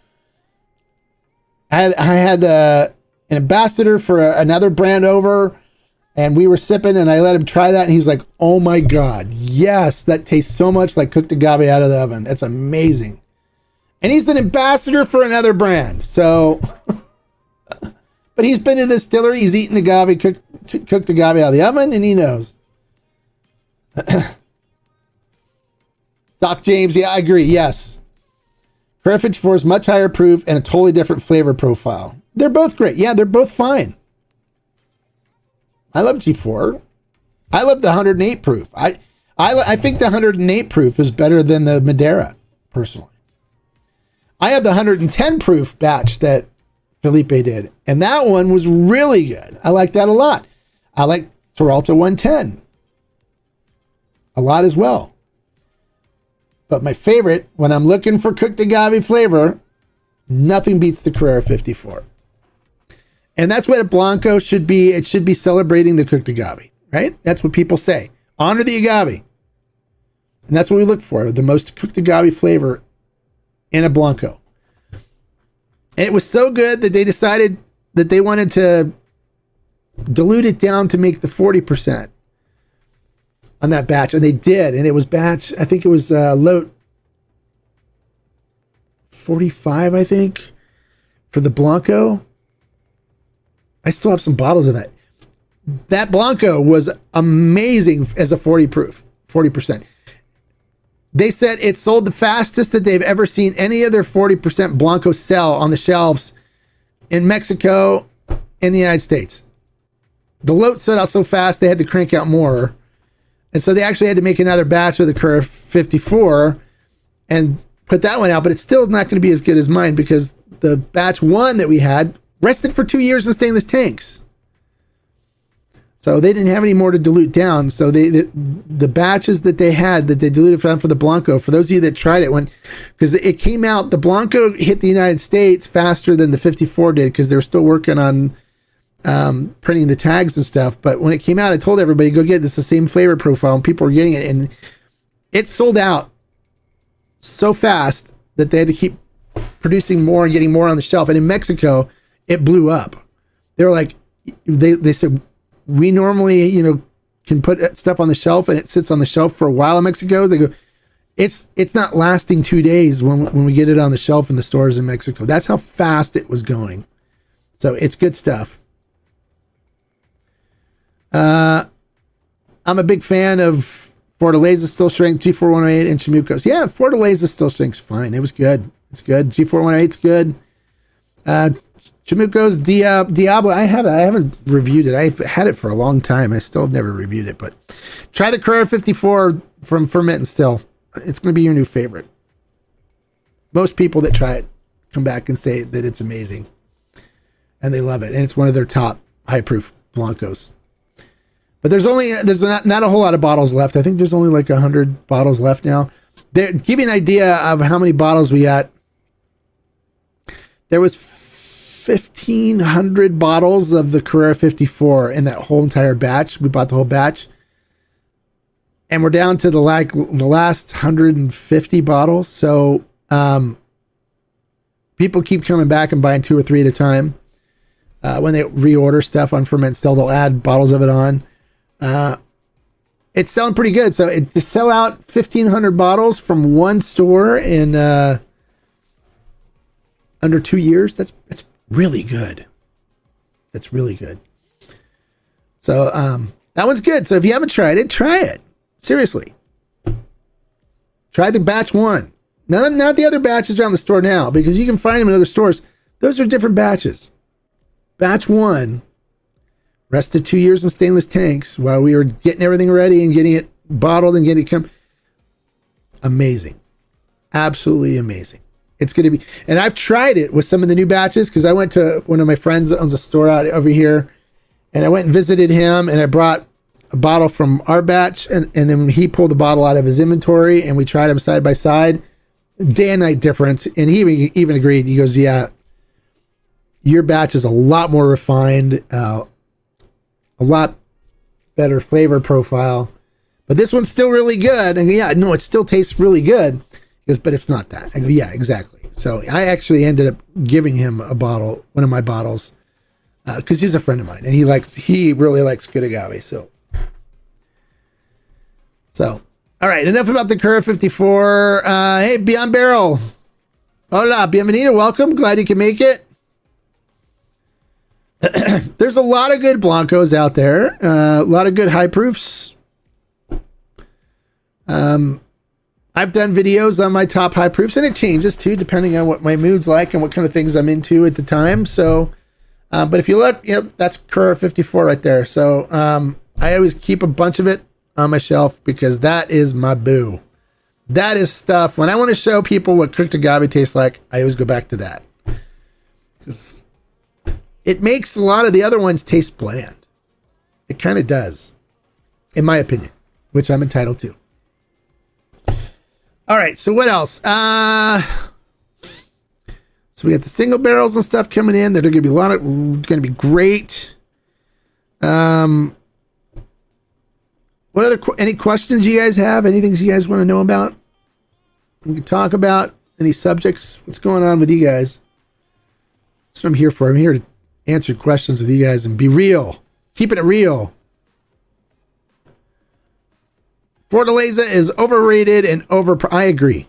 I had an ambassador for another brand over, and we were sipping, and I let him try that, and he was like, oh my God, yes, that tastes so much like cooked agave out of the oven. That's amazing. And he's an ambassador for another brand, so... But he's been to the distillery, he's eaten agave, cooked agave out of the oven, and he knows. Doc James, yeah, I agree, yes. Carrera 54 is much higher proof and a totally different flavor profile. They're both great. Yeah, they're both fine. I love G4. I love the 108 proof. I think the 108 proof is better than the Madeira, personally. I have the 110 proof batch that Felipe did, and that one was really good. I like that a lot. I like Peralta 110 a lot as well. But my favorite, when I'm looking for cooked agave flavor, nothing beats the Carrera 54. And that's what a Blanco should be. It should be celebrating the cooked agave, right? That's what people say. Honor the agave. And that's what we look for, the most cooked agave flavor in a Blanco. And it was so good that they decided that they wanted to dilute it down to make the 40% on that batch. And they did. And it was batch, I think it was load 45, I think, for the Blanco. I still have some bottles of that. That Blanco was amazing as a 40 proof, 40%. They said it sold the fastest that they've ever seen any other 40% Blanco sell on the shelves in Mexico and the United States. The load sold out so fast they had to crank out more. And so they actually had to make another batch of the Carrera 54 and put that one out, but it's still not going to be as good as mine because the batch 1 that we had rested for 2 years in stainless tanks. So they didn't have any more to dilute down. So the batches that they had that they diluted down for the Blanco, for those of you that tried it, because it came out, the Blanco hit the United States faster than the 54 did because they were still working on printing the tags and stuff. But when it came out, I told everybody, go get it. It's the same flavor profile, and people were getting it. And it sold out so fast that they had to keep producing more and getting more on the shelf. And in Mexico, it blew up. They were like, they said, we normally, can put stuff on the shelf and it sits on the shelf for a while in Mexico. They go, it's not lasting 2 days when we get it on the shelf in the stores in Mexico. That's how fast it was going. So it's good stuff. I'm a big fan of Fortaleza Still Strength, G4108, and Chamuco's. Yeah, Fortaleza Still Strength's fine. It was good. It's good. G4108's good. Chamuco's Diablo. I haven't reviewed it. I've had it for a long time. I still have never reviewed it. But try the Carrera 54 from Ferment and Still. It's going to be your new favorite. Most people that try it come back and say that it's amazing. And they love it. And it's one of their top high proof Blancos. But there's not a whole lot of bottles left. I think there's only like 100 bottles left now. Give you an idea of how many bottles we got. There was 1,500 bottles of the Carrera 54 in that whole entire batch. We bought the whole batch. And we're down to the last 150 bottles. So people keep coming back and buying 2 or 3 at a time. When they reorder stuff on Ferment Still, they'll add bottles of it on. It's selling pretty good. So to sell out 1,500 bottles from one store in under 2 years, that's really good. That's really good. So that one's good. So if you haven't tried it, try it. Seriously. Try the batch 1. Not the other batches around the store now, because you can find them in other stores. Those are different batches. Batch 1 rested 2 years in stainless tanks while we were getting everything ready and getting it bottled and getting it amazing. Absolutely amazing. It's going to be, and I've tried it with some of the new batches because I went to one of my friends owns a store out over here, and I went and visited him, and I brought a bottle from our batch, and then he pulled the bottle out of his inventory, and we tried them side by side. Day and night difference. And he even agreed. He goes, yeah, your batch is a lot more refined, a lot better flavor profile, but this one's still really good. And yeah, no, it still tastes really good. He goes, but it's not that. I go, yeah, exactly. So I actually ended up giving him a bottle, one of my bottles, because he's a friend of mine, and he really likes good agave. So, all right, enough about the Carrera 54. Hey, Beyond Barrel. Hola, bienvenido, welcome. Glad you can make it. There's a lot of good Blancos out there. A lot of good high proofs. I've done videos on my top high proofs, and it changes too, depending on what my mood's like and what kind of things I'm into at the time. So, but if you look, that's Carrera 54 right there. So, I always keep a bunch of it on my shelf because that is my boo. That is stuff. When I want to show people what cooked agave tastes like, I always go back to that. Because it makes a lot of the other ones taste bland. It kind of does, in my opinion, which I'm entitled to. All right, so what else? So we got the single barrels and stuff coming in. That are going to be great. What other any questions you guys have? Any things you guys want to know about? We can talk about any subjects. What's going on with you guys? That's what I'm here for. I'm here to answer questions with you guys and be real. Keeping it real. Fortaleza is overrated and I agree.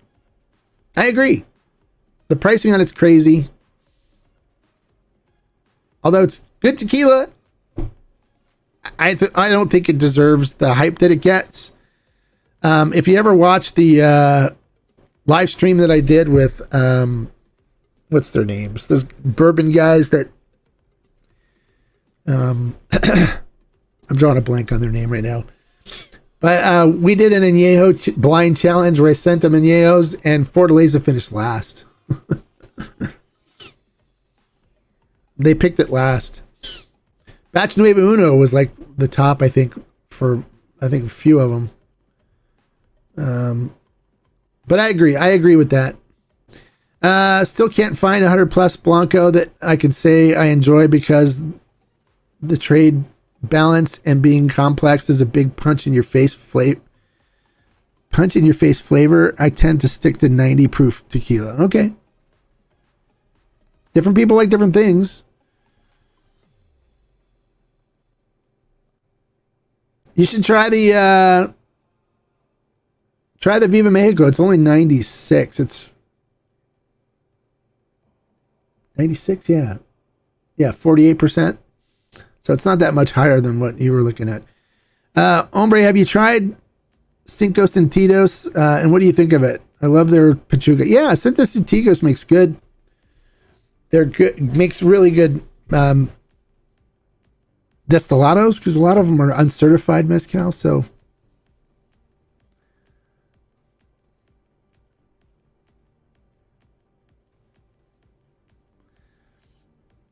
The pricing on it's crazy. Although it's good tequila, I don't think it deserves the hype that it gets. If you ever watch the live stream that I did with what's their names? Those bourbon guys that I'm drawing a blank on their name right now. But we did an añejo blind challenge where I sent them añejos, and Fortaleza finished last. They picked it last. Batch Nuevo Uno was like the top, I think, for a few of them. But I agree with that. Still can't find 100 plus Blanco that I could say I enjoy because the trade balance and being complex is a big punch in your face flavor. I tend to stick to 90 proof tequila. Okay. Different people like different things. You should try the Try the Viva Mexico. It's only 96. It's 96, yeah. Yeah, 48%. So it's not that much higher than what you were looking at. Hombre, have you tried Cinco Sentidos? And what do you think of it? I love their Pachuca. Yeah, Cinco Sentidos makes good. They're good. Makes really good destillados, because a lot of them are uncertified mezcal.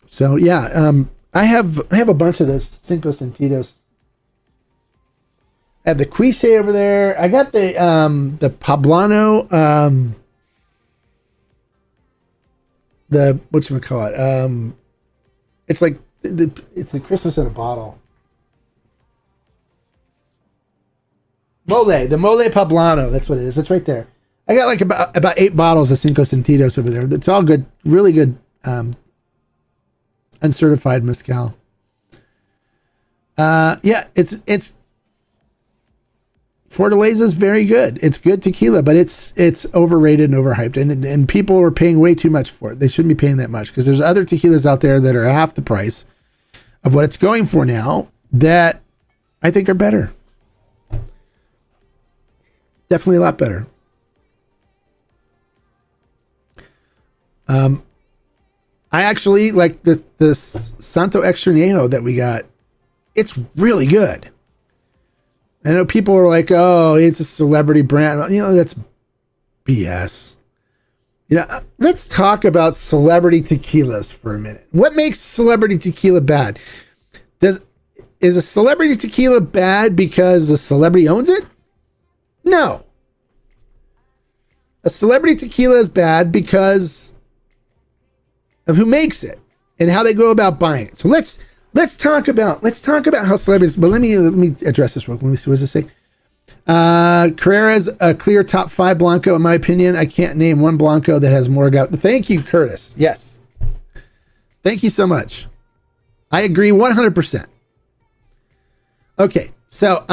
So yeah, I have a bunch of those Cinco Sentidos. I have the Quiche over there. I got the Poblano, the whatchamacallit. It's like it's the Christmas in a bottle. The Mole Poblano. That's what it is. That's right there. I got like about 8 bottles of Cinco Sentidos over there. It's all good, really good, uncertified mezcal. Yeah, it's Fortaleza is very good. It's good tequila, but it's overrated and overhyped, and people are paying way too much for it. They shouldn't be paying that much, because there's other tequilas out there that are half the price of what it's going for now that I think are better. Definitely a lot better. I actually like this Santo Extrañejo that we got. It's really good. I know people are like, oh, it's a celebrity brand. You know, that's BS. You know, let's talk about celebrity tequilas for a minute. What makes celebrity tequila bad? Is a celebrity tequila bad because the celebrity owns it? No. A celebrity tequila is bad because of who makes it and how they go about buying it. So let's talk about how celebrities. But let me address this real quick. Let me see. What does it say? Carrera's a clear top 5 Blanco, in my opinion. I can't name one Blanco that has more agave. Thank you, Curtis. Yes. Thank you so much. I agree 100%. Okay, so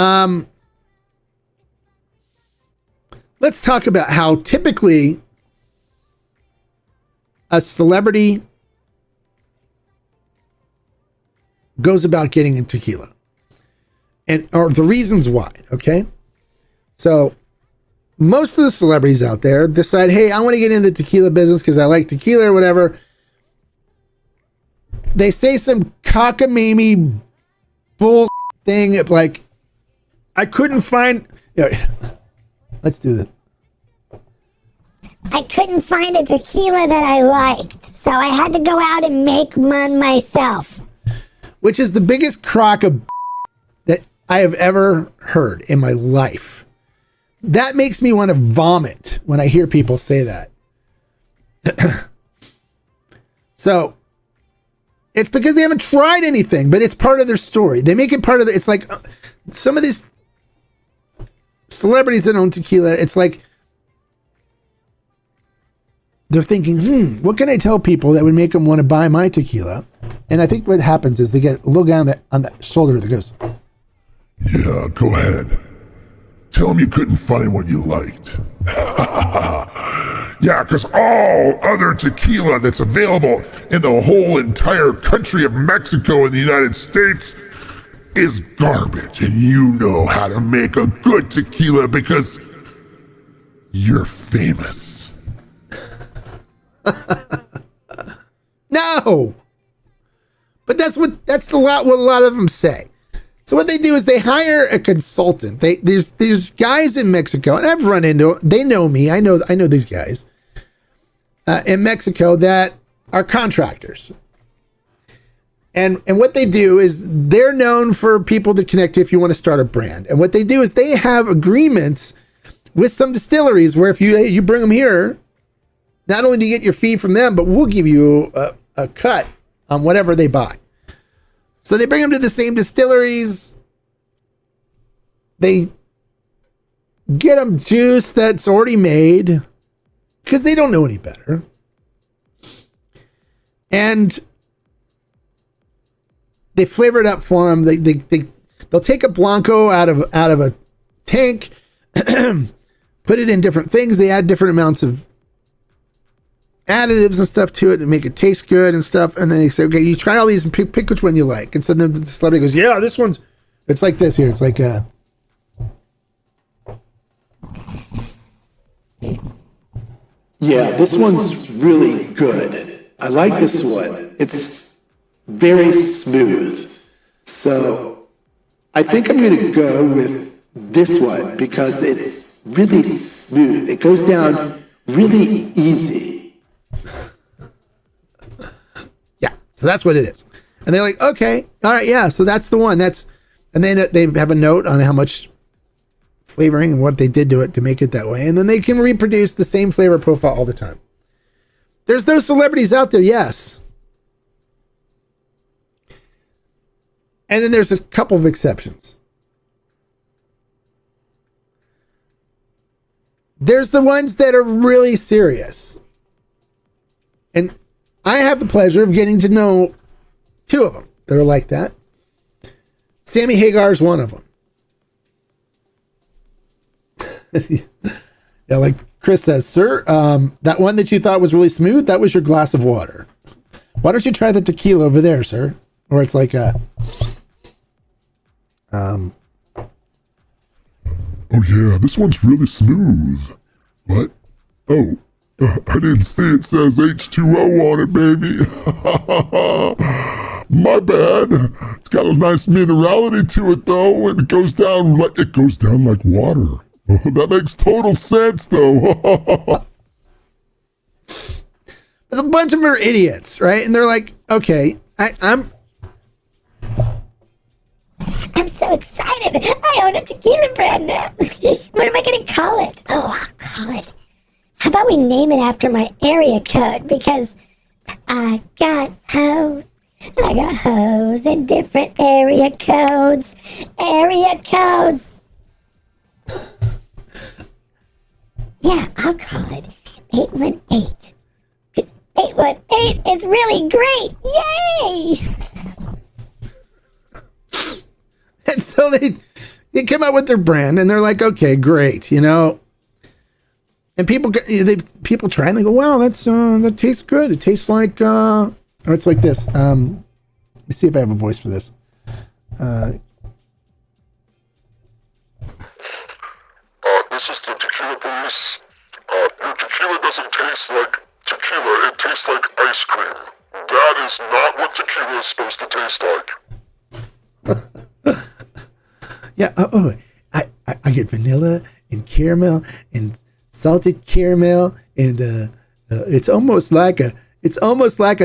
let's talk about how typically a celebrity goes about getting in tequila, or the reasons why. Okay, so most of the celebrities out there decide, hey, I want to get into the tequila business because I like tequila or whatever. They say some cockamamie bull thing like, I couldn't find. Let's do this. I couldn't find a tequila that I liked, so I had to go out and make one myself. Which is the biggest crock of that I have ever heard in my life. That makes me want to vomit when I hear people say that. So it's because they haven't tried anything, but it's part of their story. They make it part of it's like some of these celebrities that own tequila, it's like they're thinking, what can I tell people that would make them want to buy my tequila? And I think what happens is they get a little guy on the shoulder that goes, yeah, go ahead. Tell them you couldn't find what you liked. Yeah, because all other tequila that's available in the whole entire country of Mexico and the United States is garbage. And you know how to make a good tequila because you're famous. No. But that's what a lot of them say. So what they do is they hire a consultant. There's guys in Mexico, and I've run into, they know me. I know these guys in Mexico that are contractors. And what they do is they're known for people to connect to if you want to start a brand. And what they do is they have agreements with some distilleries where if you bring them here, not only do you get your fee from them, but we'll give you a cut on whatever they buy. So they bring them to the same distilleries. They get them juice that's already made because they don't know any better. And they flavor it up for them. They'll take a Blanco out of a tank, put it in different things. They add different amounts of additives and stuff to it and make it taste good and stuff. And then they say, okay, you try all these and pick which one you like. And so then the celebrity goes, yeah, this one's, it's like this here. It's like yeah, this one's really good. I like this one. It's very smooth. So I think I'm going to go with this one because it's really smooth. It goes down really easy. yeah. So that's what it is. And they're like, okay, all right, yeah. So that's the one. And then they have a note on how much flavoring and what they did to it to make it that way. And then they can reproduce the same flavor profile all the time. There's those celebrities out there, yes. And then there's a couple of exceptions. There's the ones that are really serious. And I have the pleasure of getting to know two of them that are like that. Sammy Hagar is one of them. Yeah, like Chris says, sir, that one that you thought was really smooth, that was your glass of water. Why don't you try the tequila over there, sir? Or it's like a... Oh yeah, this one's really smooth. What? Oh, I didn't see it says H2O on it, baby. My bad. It's got a nice minerality to it though, and it goes down like water. Oh, that makes total sense though. But a bunch of them are idiots, right? And they're like, okay, I'm so excited. I own a tequila brand now. What am I going to call it? Oh, I'll call it. How about we name it after my area code? Because I got hoes. I got hoes in different area codes. Area codes. Yeah, I'll call it 818. Because 818 is really great. Yay! And so they come out with their brand and they're like, okay, great, you know. And people try and they go, wow, that tastes good. It tastes like, or it's like this. Let me see if I have a voice for this. This is the Tequila Police. Your tequila doesn't taste like tequila. It tastes like ice cream. That is not what tequila is supposed to taste like. Yeah. I get vanilla and caramel and salted caramel and it's almost like a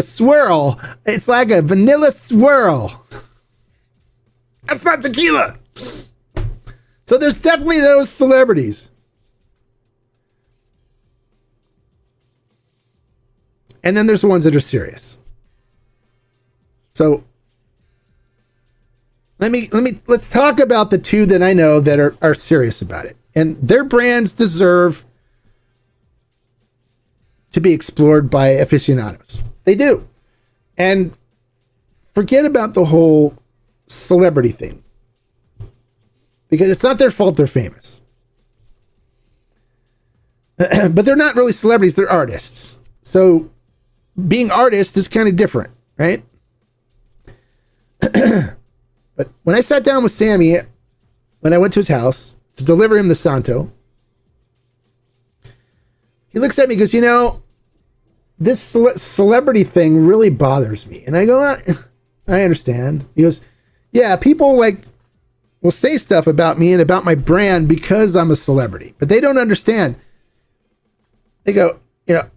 swirl. It's like a vanilla swirl. That's not tequila. So there's definitely those celebrities. And then there's the ones that are serious. So let's talk about the two that I know that are serious about it. And their brands deserve to be explored by aficionados. They do. And forget about the whole celebrity thing. Because it's not their fault they're famous. But they're not really celebrities, they're artists. So being artists is kind of different, right? But when I sat down with Sammy, when I went to his house to deliver him the Santo, he looks at me and goes, you know, this celebrity thing really bothers me. And I go, I understand. He goes, yeah, people will say stuff about me and about my brand because I'm a celebrity, but they don't understand. They go, you know,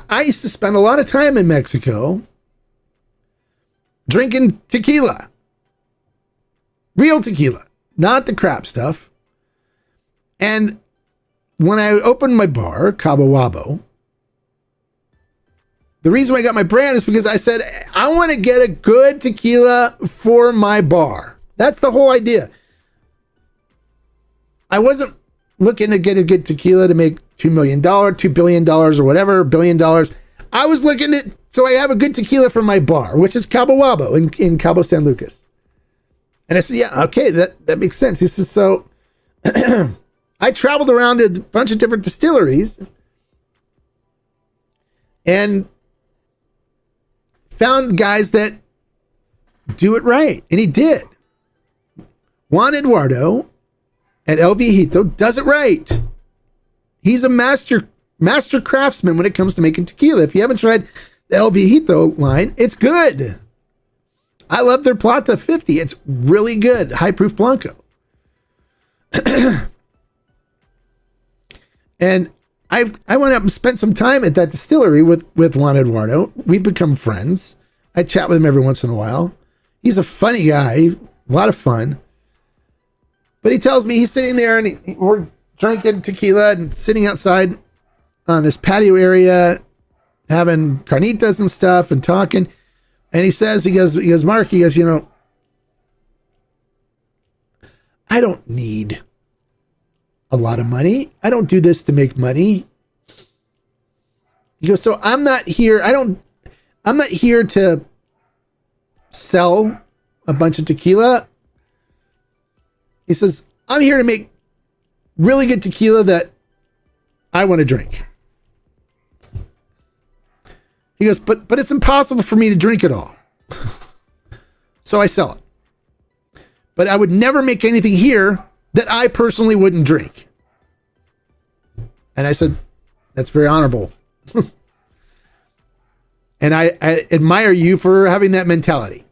I used to spend a lot of time in Mexico drinking tequila. Real tequila, not the crap stuff. And when I opened my bar, Cabo Wabo, the reason I got my brand is because I said, I want to get a good tequila for my bar. That's the whole idea. I wasn't looking to get a good tequila to make $2 million, $2 billion or whatever, $1 billion. I was looking at, so I have a good tequila for my bar, which is Cabo Wabo in Cabo San Lucas. And I said, yeah, okay, that makes sense. He says, so I traveled around to a bunch of different distilleries and found guys that do it right. And he did. Juan Eduardo at El Viejito does it right. He's a master craftsman when it comes to making tequila. If you haven't tried the El Viejito line, it's good. I love their Plata 50. It's really good. High proof Blanco. And I went up and spent some time at that distillery with Juan Eduardo. We've become friends. I chat with him every once in a while. He's a funny guy, a lot of fun. But he tells me he's sitting there and we're drinking tequila and sitting outside on this patio area, having carnitas and stuff and talking. And he goes, Mark, you know, I don't need a lot of money. I don't do this to make money. He goes, so I'm not here to sell a bunch of tequila. He says, I'm here to make really good tequila that I want to drink. He goes, but it's impossible for me to drink it all. So I sell it. But I would never make anything here that I personally wouldn't drink. And I said, that's very honorable. And I admire you for having that mentality.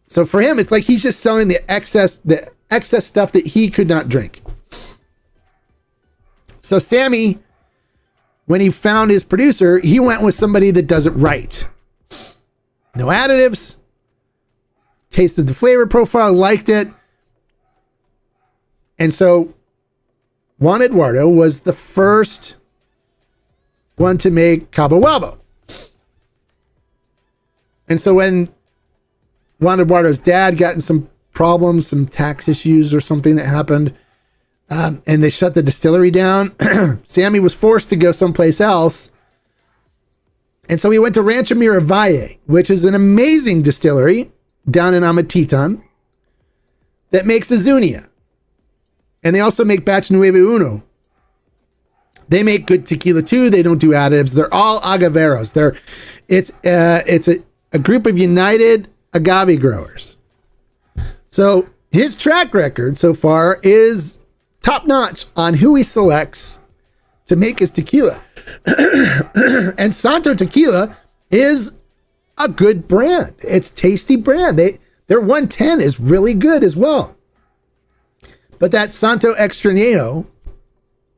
So for him, it's like he's just selling the excess stuff that he could not drink. So Sammy, when he found his producer, he went with somebody that does it right. No additives. Tasted the flavor profile, liked it. And so Juan Eduardo was the first one to make Cabo Wabo. And so when Juan Eduardo's dad got in some problems, some tax issues or something that happened, and they shut the distillery down, Sammy was forced to go someplace else. And so he went to Rancho Miravalle, which is an amazing distillery down in Amatitan that makes Azuñia. And they also make Batch Nueve Uno. They make good tequila too. They don't do additives. They're all agaveros. It's a group of united agave growers. So his track record so far is top notch on who he selects to make his tequila. And Santo Tequila is a good brand. It's tasty brand. Their 110 is really good as well. But that Santo Extrañejo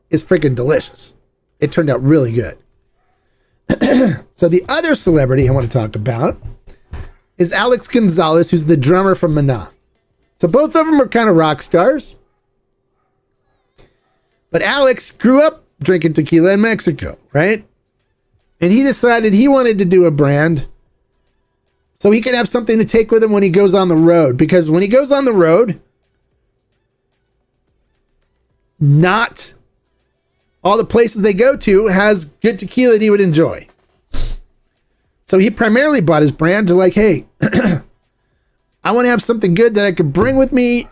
is freaking delicious. It turned out really good. So the other celebrity I want to talk about is Alex Gonzalez, who's the drummer from Maná. So both of them are kind of rock stars. But Alex grew up drinking tequila in Mexico, right? And he decided he wanted to do a brand so he could have something to take with him when he goes on the road. Because when he goes on the road, not all the places they go to has good tequila that he would enjoy. So he primarily bought his brand to like, hey, I want to have something good that I could bring with me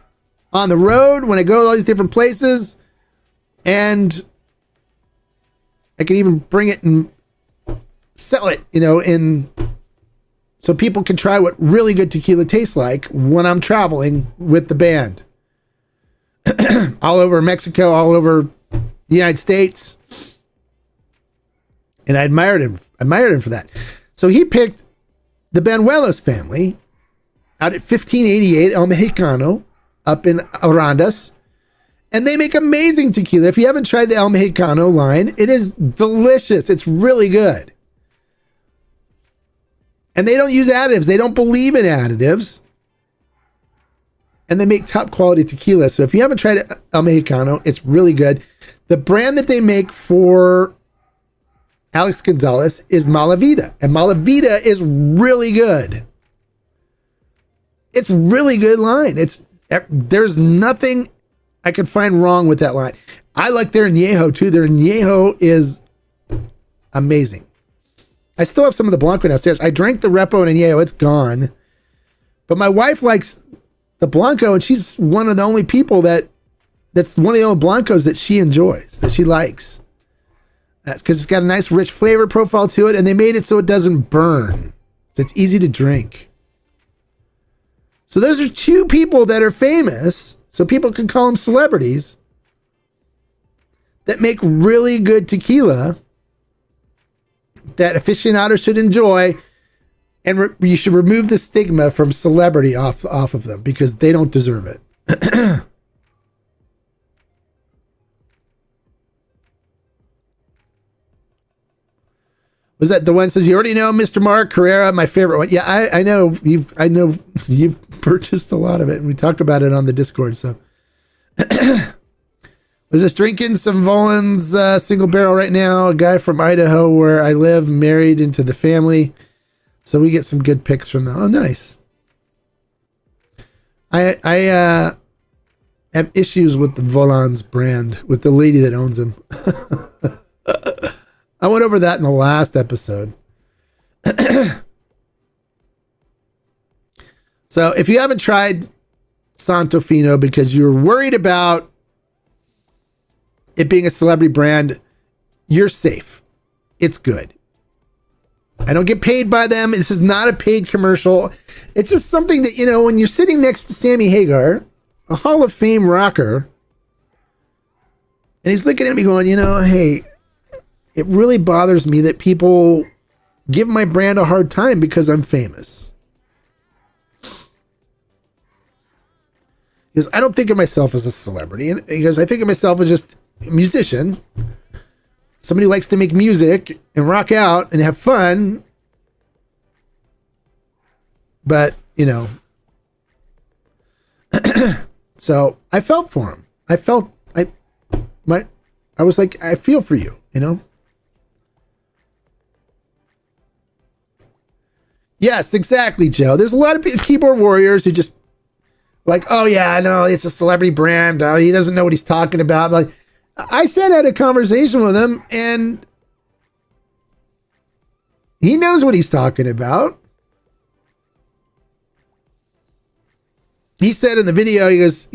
on the road when I go to all these different places. And I could even bring it and sell it, so people can try what really good tequila tastes like when I'm traveling with the band. All over Mexico, all over the United States. And I admired him for that. So he picked the Banuelos family out at 1588 El Mexicano up in Arandas. And they make amazing tequila. If you haven't tried the El Mexicano line, it is delicious. It's really good. And they don't use additives. They don't believe in additives. And they make top quality tequila. So if you haven't tried El Mexicano, it's really good. The brand that they make for Alex Gonzalez is Malavida. And Malavida is really good. It's really good line. There's nothing I could find wrong with that line. I like their añejo too. Their añejo is amazing. I still have some of the Blanco downstairs. I drank the Repo and añejo. It's gone. But my wife likes the Blanco, and she's one of the only people that That's one of the old Blancos that she enjoys, that she likes. That's because it's got a nice rich flavor profile to it, and they made it so it doesn't burn. So it's easy to drink. So those are two people that are famous, so people can call them celebrities, that make really good tequila that aficionados should enjoy, and you should remove the stigma from celebrity off of them because they don't deserve it. Was that the one says you already know Mr. Mark Carrera, my favorite one? Yeah, I know you've purchased a lot of it, and we talk about it on the Discord. So, was just drinking some Volan's single barrel right now. A guy from Idaho, where I live, married into the family, so we get some good picks from them. Oh, nice. I have issues with the Volan's brand with the lady that owns them. I went over that in the last episode. So if you haven't tried Santo Fino because you're worried about it being a celebrity brand, you're safe. It's good. I don't get paid by them. This is not a paid commercial. It's just something that, when you're sitting next to Sammy Hagar, a Hall of Fame rocker, and he's looking at me going, hey, it really bothers me that people give my brand a hard time because I'm famous. Because I don't think of myself as a celebrity. And because I think of myself as just a musician. Somebody who likes to make music and rock out and have fun. But, so I felt for him. I was like, I feel for you, Yes, exactly, Joe. There's a lot of keyboard warriors who just like, oh yeah, no, it's a celebrity brand. Oh, he doesn't know what he's talking about. Like, I said I had a conversation with him, and he knows what he's talking about. He said in the video, he goes,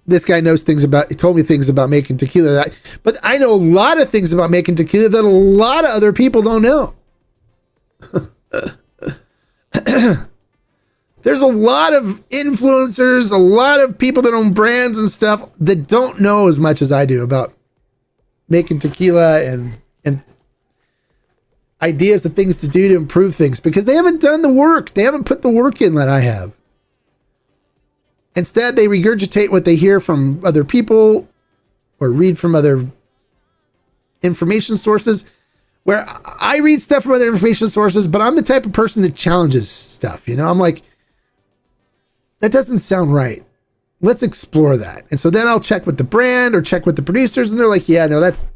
this guy knows things about, he told me things about making tequila. But I know a lot of things about making tequila that a lot of other people don't know. There's a lot of influencers, a lot of people that own brands and stuff that don't know as much as I do about making tequila and ideas of things to do to improve things because they haven't done the work. They haven't put the work in that I have. Instead, they regurgitate what they hear from other people or read from other information sources. Where I read stuff from other information sources, but I'm the type of person that challenges stuff. I'm like, that doesn't sound right. Let's explore that. And so then I'll check with the brand or check with the producers, and they're like, yeah, no, that's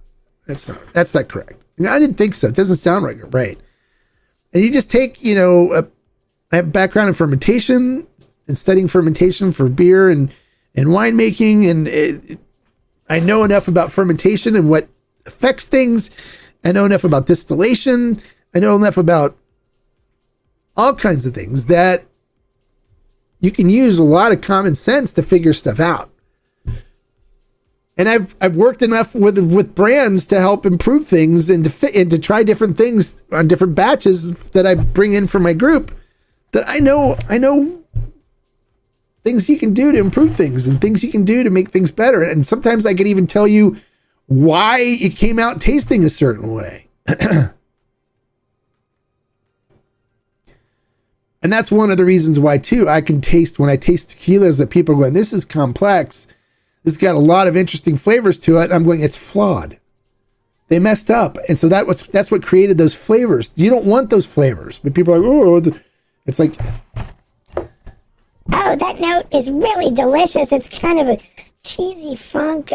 not correct. I didn't think so. It doesn't sound right. And you just take, I have a background in fermentation and studying fermentation for beer and winemaking, and I know enough about fermentation and what affects things. I know enough about distillation. I know enough about all kinds of things that you can use a lot of common sense to figure stuff out. And I've worked enough with brands to help improve things and to try different things on different batches that I bring in for my group that I know things you can do to improve things and things you can do to make things better. And sometimes I can even tell you why it came out tasting a certain way. And that's one of the reasons why, too, I can taste, when I taste tequilas, that people are going, this is complex. It's got a lot of interesting flavors to it. I'm going, it's flawed. They messed up. And so that's what created those flavors. You don't want those flavors. But people are like, oh, it's like... Oh, that note is really delicious. It's kind of a cheesy funk,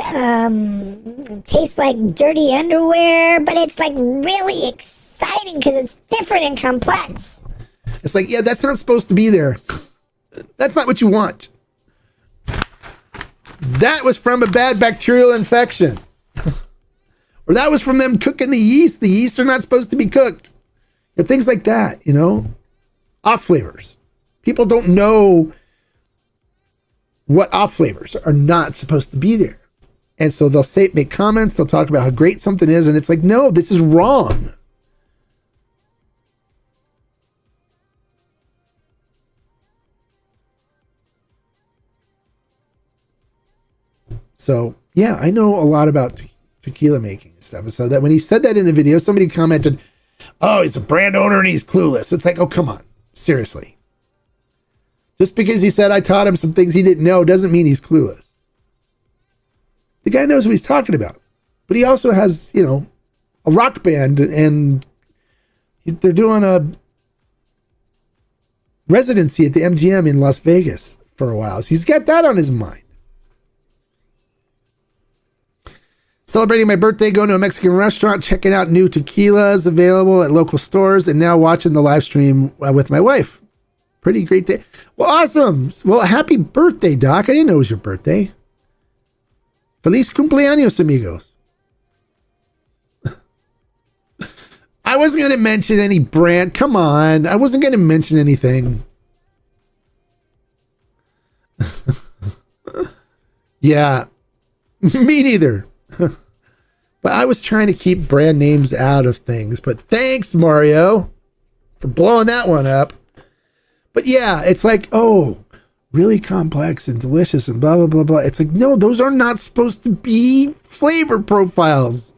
tastes like dirty underwear, but it's like really exciting because it's different and complex. It's like, yeah, that's not supposed to be there. That's not what you want. That was from a bad bacterial infection. Or that was from them cooking the yeast. The yeast are not supposed to be cooked. And things like that, Off flavors. People don't know what off flavors are not supposed to be there. And so they'll make comments, they'll talk about how great something is, and it's like, no, this is wrong. So, yeah, I know a lot about tequila making and stuff. So that when he said that in the video, somebody commented, oh, he's a brand owner and he's clueless. It's like, oh, come on. Seriously. Just because he said I taught him some things he didn't know doesn't mean he's clueless. The guy knows what he's talking about. But he also has, you know, a rock band, and they're doing a residency at the MGM in Las Vegas for a while. So he's got that on his mind. Celebrating my birthday, going to a Mexican restaurant, checking out new tequilas available at local stores, and now watching the live stream with my wife. Pretty great day. Well, awesome. Well, happy birthday, Doc. I didn't know it was your birthday. Feliz cumpleaños, amigos. I wasn't going to mention any brand. Come on. I wasn't going to mention anything. Yeah. Me neither. But I was trying to keep brand names out of things. But thanks, Mario, for blowing that one up. But yeah, it's like, oh, really complex and delicious and blah, blah, blah, blah. It's like, no, those are not supposed to be flavor profiles.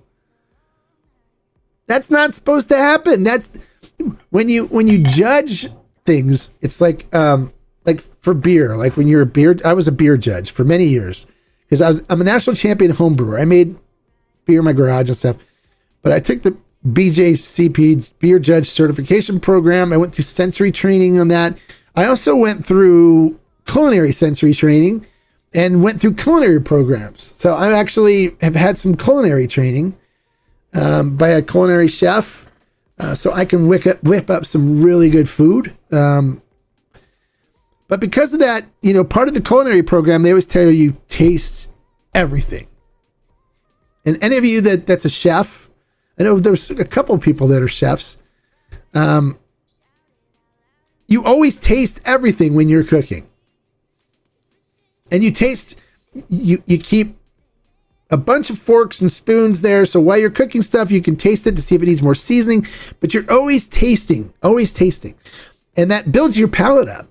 That's not supposed to happen. That's when you judge things, it's like for beer, like when you're a beer, I was a beer judge for many years because I'm a national champion home brewer. I made beer in my garage and stuff, but I took the BJCP beer judge certification program. I went through sensory training on that. I also went through culinary sensory training and went through culinary programs. So I actually have had some culinary training by a culinary chef. So I can whip up some really good food. But because of that, you know, part of the culinary program, they always tell you taste everything. And any of you that's a chef, I know there's a couple of people that are chefs. You always taste everything when you're cooking. And you keep a bunch of forks and spoons there. So while you're cooking stuff, you can taste it to see if it needs more seasoning, but you're always tasting. And that builds your palate up.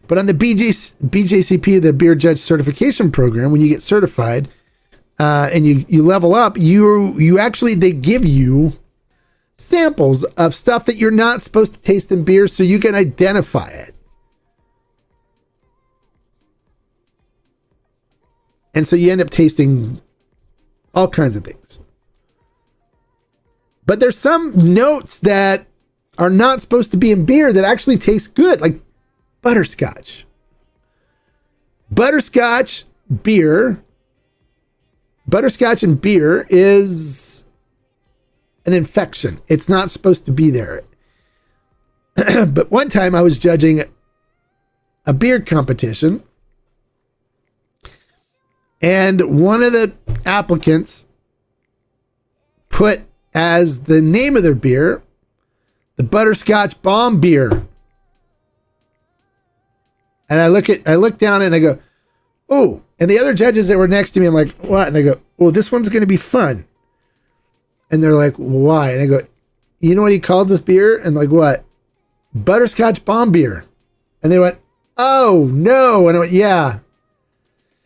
But on the BJCP, the Beer Judge Certification Program, when you get certified and you level up, they give you samples of stuff that you're not supposed to taste in beer so you can identify it. And so you end up tasting all kinds of things. But there's some notes that are not supposed to be in beer that actually taste good, like butterscotch. Butterscotch and beer is an infection. It's not supposed to be there. But one time I was judging a beer competition, and one of the applicants put as the name of their beer, the Butterscotch Bomb Beer. And I look down and I go, oh, and the other judges that were next to me, I'm like, what? And I go, well, this one's going to be fun. And they're like, why? And I go, you know what he called this beer? And like, what? Butterscotch Bomb Beer. And they went, oh, no. And I went, yeah.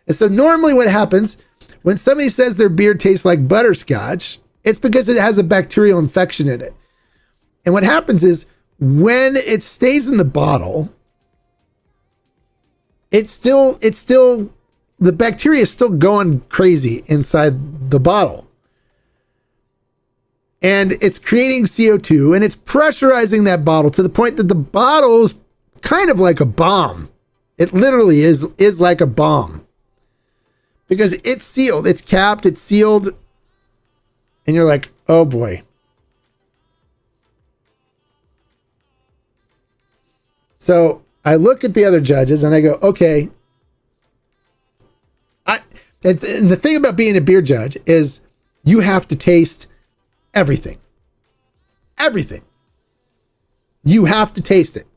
And so normally what happens when somebody says their beer tastes like butterscotch, it's because it has a bacterial infection in it. And what happens is when it stays in the bottle, it's still the bacteria is still going crazy inside the bottle. And it's creating CO2 and it's pressurizing that bottle to the point that the bottle is kind of like a bomb. It literally is like a bomb. Because it's sealed, it's capped, it's sealed. And you're like, oh boy. So I look at the other judges and I go, okay. And the thing about being a beer judge is you have to taste everything. Everything. You have to taste it.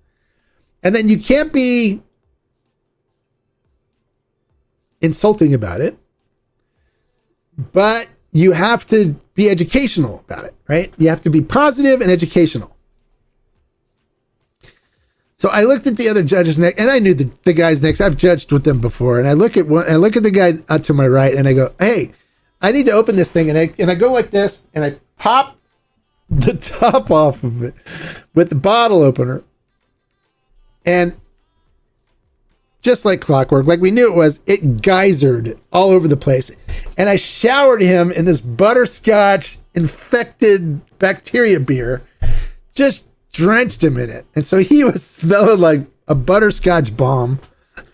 And then you can't be insulting about it, but you have to be educational about it, right? You have to be positive and educational. So I looked at the other judges next, and I knew the guys next. I've judged with them before, and I look at the guy to my right, and I go, "Hey, I need to open this thing," and I go like this, and I pop the top off of it with the bottle opener, and just like clockwork, like we knew it was, it geysered all over the place, and I showered him in this butterscotch infected bacteria beer, just drenched him in it, and so he was smelling like a butterscotch bomb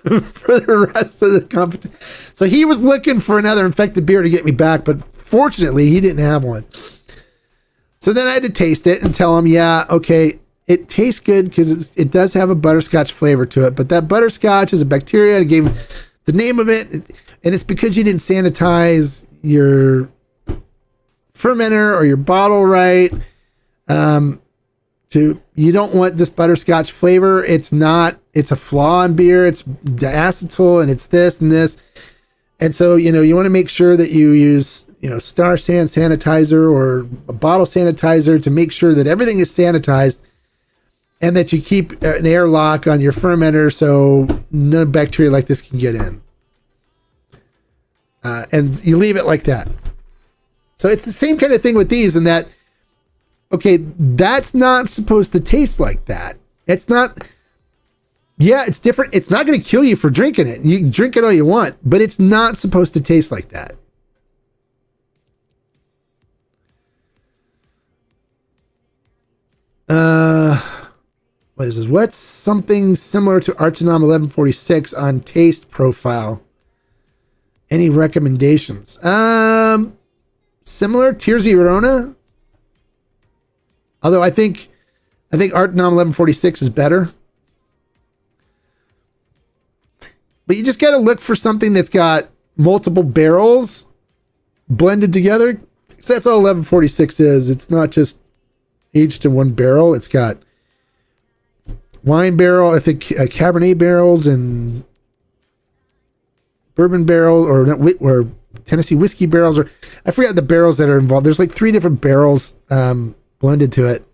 for the rest of the competition. So he was looking for another infected beer to get me back, but fortunately he didn't have one. So then I had to taste it and tell him, yeah, okay, it tastes good because it does have a butterscotch flavor to it, but that butterscotch is a bacteria. I gave the name of it, and it's because you didn't sanitize your fermenter or your bottle right. You don't want this butterscotch flavor. It's a flaw in beer. It's the acetal, and it's this and this. And so, you want to make sure that you use, Star San sanitizer or a bottle sanitizer to make sure that everything is sanitized, and that you keep an airlock on your fermenter so no bacteria like this can get in. And you leave it like that. So it's the same kind of thing with these, in that, okay, that's not supposed to taste like that. It's not. Yeah, it's different. It's not going to kill you for drinking it. You can drink it all you want, but it's not supposed to taste like that. What is this? What's something similar to Artenom 1146 on taste profile? Any recommendations? Similar, Tears of Yorona. Although I think Artenom 1146 is better. But you just got to look for something that's got multiple barrels blended together. Because that's all 1146 is. It's not just aged in one barrel. It's got wine barrel, I think Cabernet barrels and bourbon barrel or Tennessee whiskey barrels, or I forgot the barrels that are involved. There's like 3 different barrels blended to it.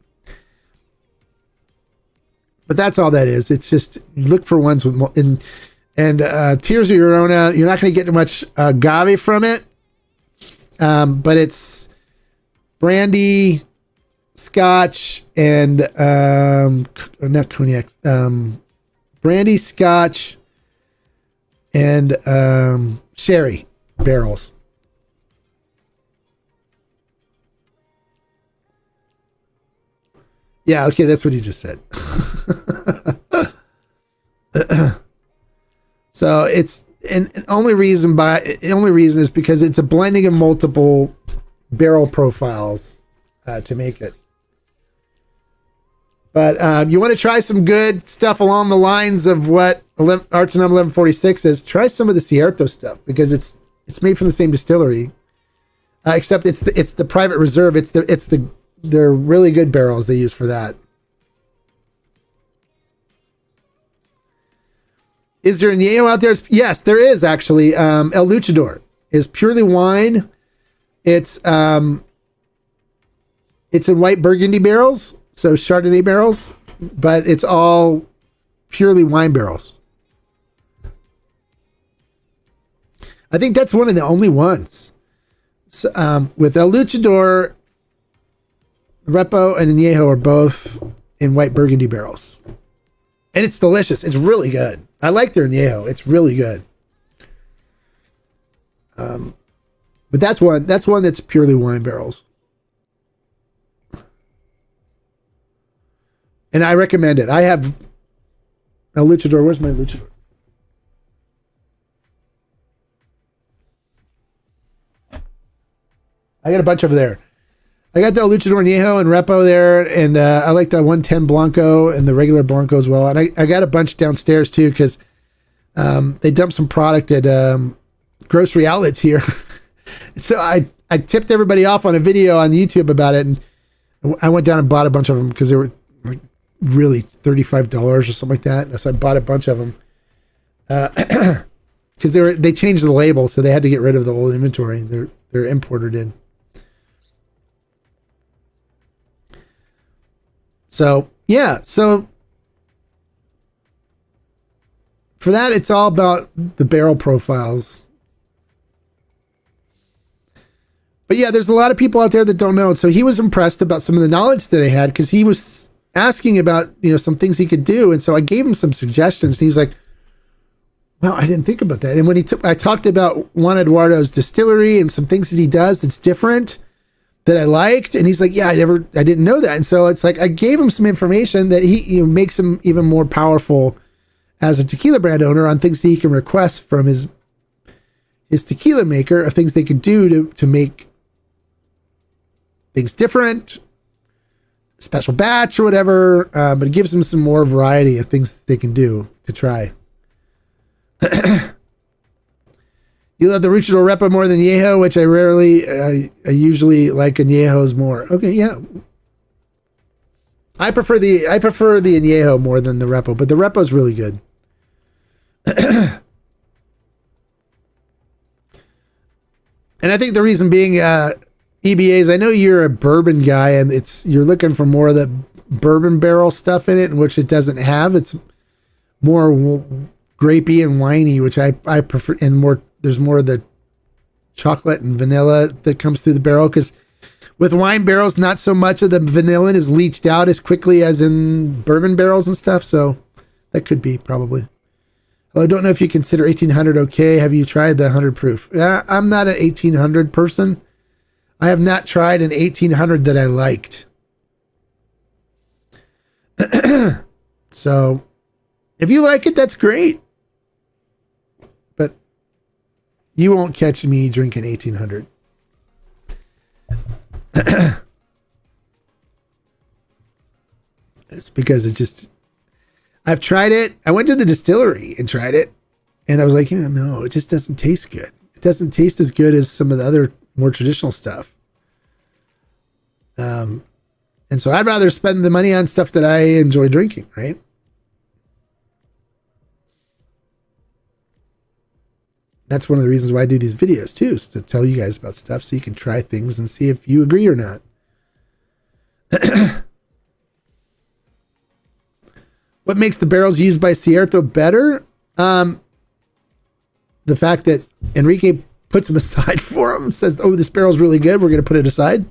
But that's all that is. It's just look for ones with and Tears of Yorona. You're not going to get much agave from it, but it's brandy, Scotch, and not cognac. Brandy, Scotch, and sherry barrels. Yeah, okay, that's what you just said. So it's and the only reason is because it's a blending of multiple barrel profiles to make it. But you want to try some good stuff along the lines of what Artenom 1146 is. Try some of the Cierto stuff, because it's made from the same distillery, except it's the private reserve. They're really good barrels they use for that. Is there a Añejo out there? Yes, there is actually. El Luchador is purely wine. It's in white Burgundy barrels, so Chardonnay barrels, but it's all purely wine barrels. I think that's one of the only ones. So, with El Luchador, Repo and Añejo are both in white Burgundy barrels. And it's delicious. It's really good. I like their Añejo. It's really good. But that's one that's purely wine barrels. And I recommend it. I have El Luchador. Where's my Luchador? I got a bunch over there. I got the El Luchador Añejo and Repo there, and I like the 110 Blanco and the regular Blanco as well. And I got a bunch downstairs too, because they dumped some product at grocery outlets here. So I tipped everybody off on a video on YouTube about it, and I went down and bought a bunch of them because they were like really $35 or something like that. So I bought a bunch of them. because they changed the label, so they had to get rid of the old inventory. They're imported in. So yeah, so for that, it's all about the barrel profiles. But yeah, there's a lot of people out there that don't know. So he was impressed about some of the knowledge that I had, because he was asking about, some things he could do. And so I gave him some suggestions, and he's like, well, I didn't think about that. And when I talked about Juan Eduardo's distillery and some things that he does that's different that I liked. And he's like, yeah, I didn't know that. And so it's like, I gave him some information that he, makes him even more powerful as a tequila brand owner on things that he can request from his tequila maker, of things they could do to make things different, special batch or whatever. But it gives them some more variety of things that they can do to try. You love the Ruchador Repa more than Yeho, which I I usually like Añejos more. Okay, yeah. I prefer the Añejo more than the Repo, but the Repo is really good. And I think the reason being, EBAs, I know you're a bourbon guy, and you're looking for more of the bourbon barrel stuff in it, which it doesn't have. It's more grapey and winey, which I prefer, and there's more of the chocolate and vanilla that comes through the barrel, because with wine barrels, not so much of the vanilla is leached out as quickly as in bourbon barrels and stuff. So that could be probably. Well, I don't know if you consider 1800 okay. Have you tried the 100 proof? I'm not an 1800 person. I have not tried an 1800 that I liked. So if you like it, that's great. But you won't catch me drinking 1800. It's because I've tried it. I went to the distillery and tried it, and I was like, no, it just doesn't taste good. It doesn't taste as good as some of the other more traditional stuff. And so I'd rather spend the money on stuff that I enjoy drinking, right? That's one of the reasons why I do these videos too, is to tell you guys about stuff so you can try things and see if you agree or not. What makes the barrels used by Cierto better? The fact that Enrique puts them aside for him, says, oh, this barrel's really good, we're going to put it aside.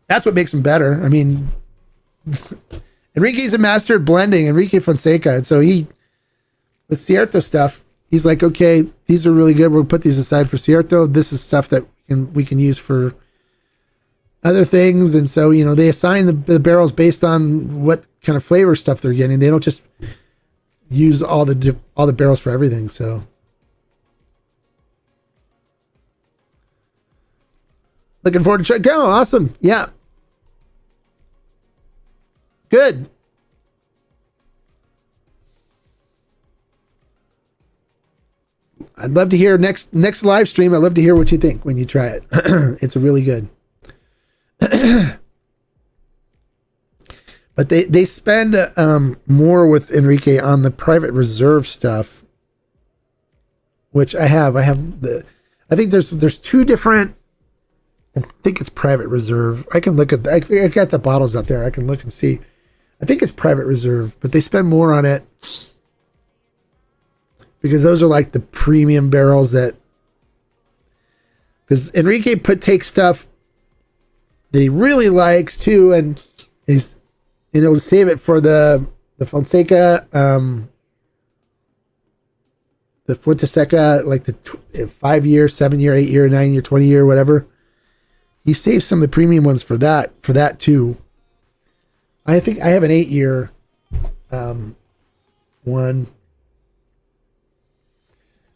That's what makes them better. I mean, Enrique's a master at blending, Enrique Fonseca. And so with Cierto stuff, he's like, okay, these are really good. We'll put these aside for Cierto. This is stuff that we can use for other things. And so, they assign the barrels based on what kind of flavor stuff they're getting. They don't just use all the barrels for everything. So looking forward to trying. Oh, awesome. Yeah. Good. I'd love to hear next live stream. I'd love to hear what you think when you try it. It's a really good. But they spend more with Enrique on the private reserve stuff, which I have. I think there's two different. I think it's private reserve. I can look at. I got the bottles out there. I can look and see. I think it's private reserve, but they spend more on it because those are like the premium barrels that. Because Enrique takes stuff that he really likes too, and he'll save it for the Fonseca, the Fuenteseca, like the 5 year, 7 year, 8 year, 9 year, 20 year, whatever. He saves some of the premium ones for that too. I think I have an 8 year one.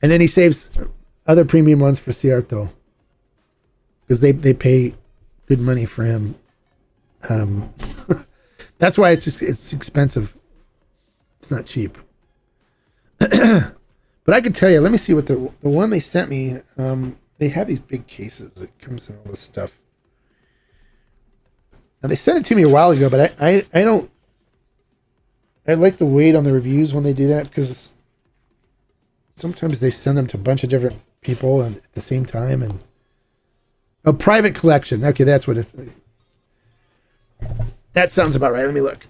And then he saves other premium ones for Cierto. Because they pay good money for him. That's why it's expensive. It's not cheap. But I could tell you, let me see what the one they sent me, they have these big cases that comes in all this stuff. Now they sent it to me a while ago, but I don't I like to wait on the reviews when they do that because sometimes they send them to a bunch of different people and at the same time. And a private collection. Okay, that's what it's. That sounds about right. Let me look.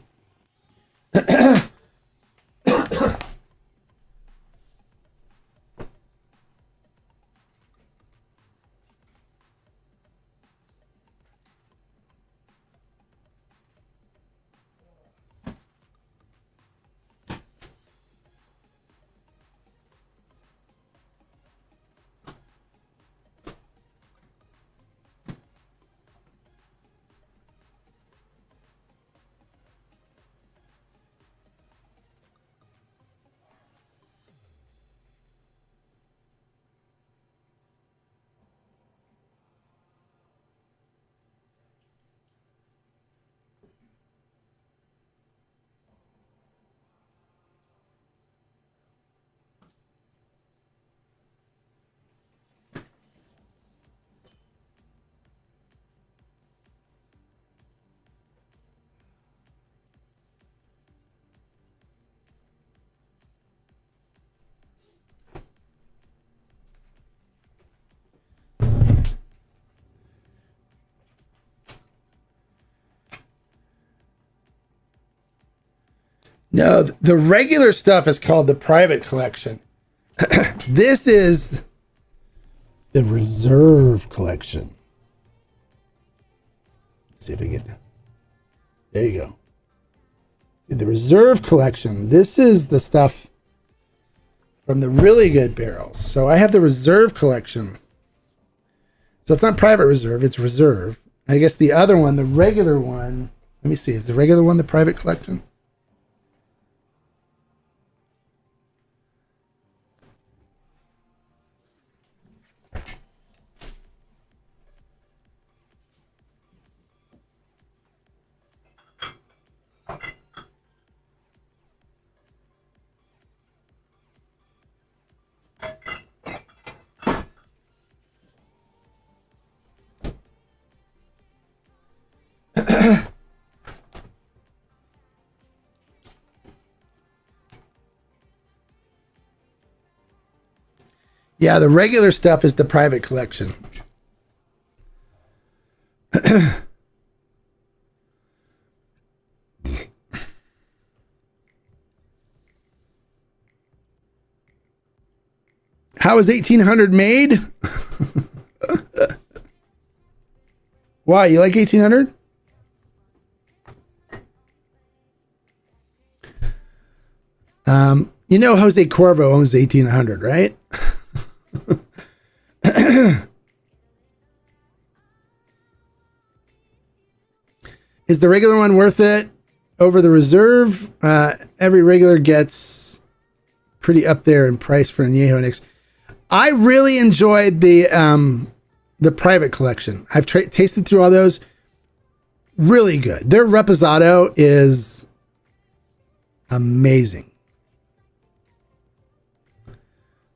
No, the regular stuff is called the private collection. This is the reserve collection. Let's see if I get. There you go. The reserve collection. This is the stuff from the really good barrels. So I have the reserve collection. So it's not private reserve, it's reserve. I guess the other one, the regular one, let me see, is the regular one the private collection? Yeah, the regular stuff is the private collection. How is 1800 made? Why, you like 1800? You know Jose Cuervo owns 1800, right? Is the regular one worth it over the reserve? Every regular gets pretty up there in price for añejo. I really enjoyed the private collection. I've tasted through all those. Really good. Their reposado is amazing.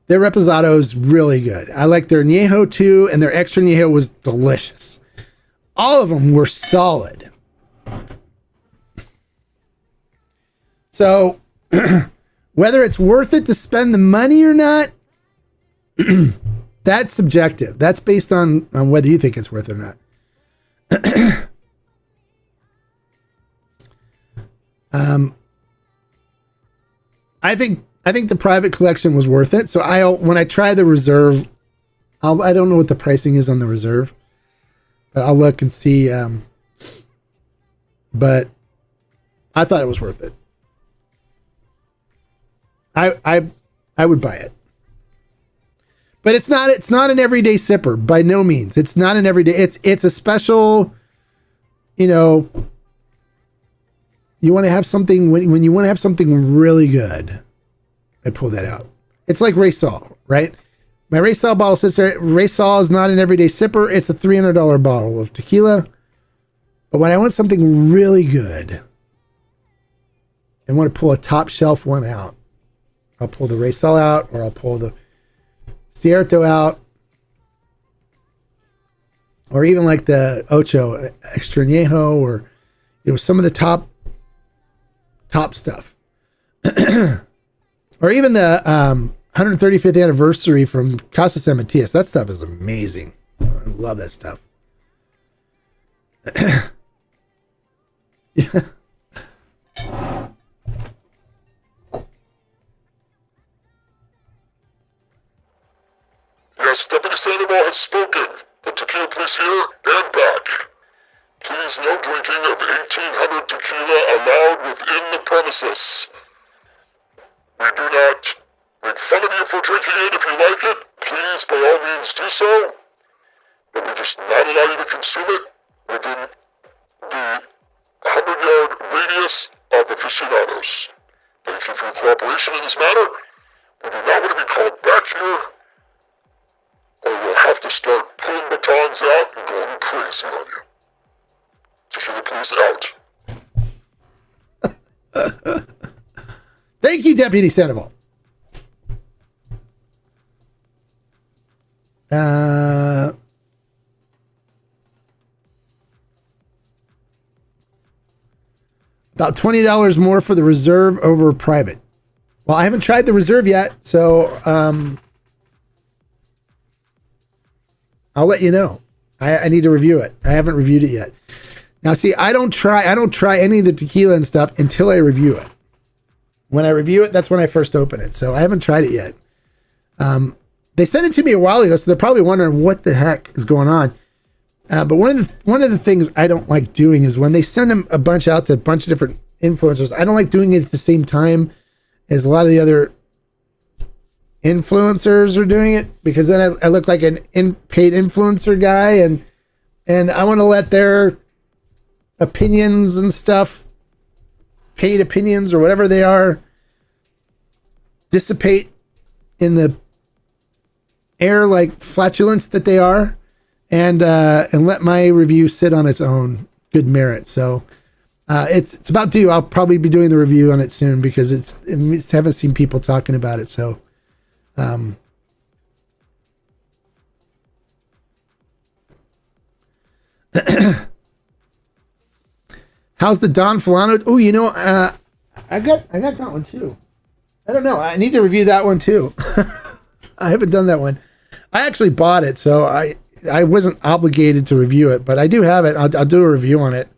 Their reposado is really good. I like their añejo too, and their extra añejo was delicious. All of them were solid. So, whether it's worth it to spend the money or not, that's subjective. That's based on whether you think it's worth it or not. I think the private collection was worth it. So when I try the reserve, I don't know what the pricing is on the reserve, but I'll look and see. But I thought it was worth it. I would buy it. But it's not an everyday sipper by no means. It's not an everyday. It's a special, you want to have something when you want to have something really good. I pull that out. It's like Raysol, right? My Raysol bottle sits there. Raysol is not an everyday sipper. It's a $300 bottle of tequila. But when I want something really good and want to pull a top shelf one out, I'll pull the Raysol out, or I'll pull the Cierto out, or even like the Ocho Extra Añejo, or some of the top stuff. Or even the 135th anniversary from Casa San Matias. That stuff is amazing. I love that stuff. Yeah. Yes, Deputy Sandoval has spoken. The tequila police here and back. Please, no drinking of 1800 tequila allowed within the premises. We do not make fun of you for drinking it. If you like it, please, by all means, do so. But we just not allow you to consume it within the 100-yard radius of aficionados. Thank you for your cooperation in this matter. We do not want to be called back here, or we'll have to start pulling batons out and going crazy on you. Tequila police out. Thank you, Deputy Sandoval. About $20 more for the reserve over private. Well, I haven't tried the reserve yet, so I'll let you know. I need to review it. I haven't reviewed it yet. Now, see, I don't try any of the tequila and stuff until I review it. When I review it, that's when I first open it. So I haven't tried it yet. They sent it to me a while ago, so they're probably wondering what the heck is going on. But one of the things I don't like doing is when they send them a bunch out to a bunch of different influencers. I don't like doing it at the same time as a lot of the other influencers are doing it, because then I look like an paid influencer guy, and I want to let their opinions and stuff, paid opinions or whatever they are, dissipate in the air like flatulence that they are, and let my review sit on its own good merit. So it's about due. I'll probably be doing the review on it soon, because I haven't seen people talking about it. So how's the Don Fulano? Oh, I got that one too. I don't know. I need to review that one too. I haven't done that one. I actually bought it, so I wasn't obligated to review it, but I do have it. I'll do a review on it.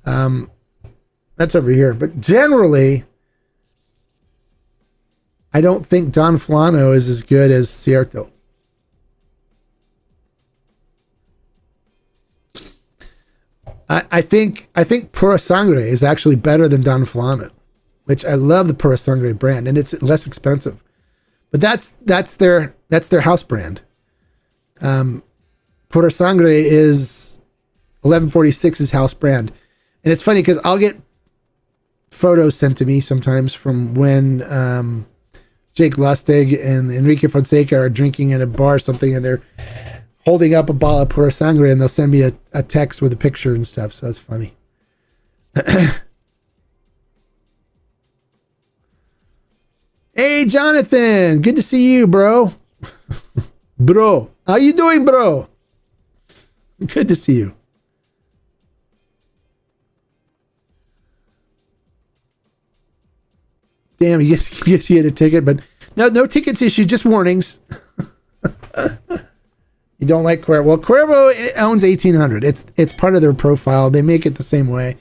That's over here. But generally, I don't think Don Fulano is as good as Cierto. I think Pura Sangre is actually better than Don Fulano, which I love the Pura Sangre brand, and it's less expensive. But that's their house brand. Pura Sangre is 1146's house brand. And it's funny because I'll get photos sent to me sometimes from when Jake Lustig and Enrique Fonseca are drinking in a bar or something, and they're holding up a bottle of Pura Sangre, and they'll send me a text with a picture and stuff. So it's funny. Hey, Jonathan. Good to see you, bro. Bro. How you doing, bro? Good to see you. Damn, I guess you had a ticket, but no tickets issued, just warnings. You don't like Cuervo. Well, Cuervo owns 1800. It's part of their profile. They make it the same way.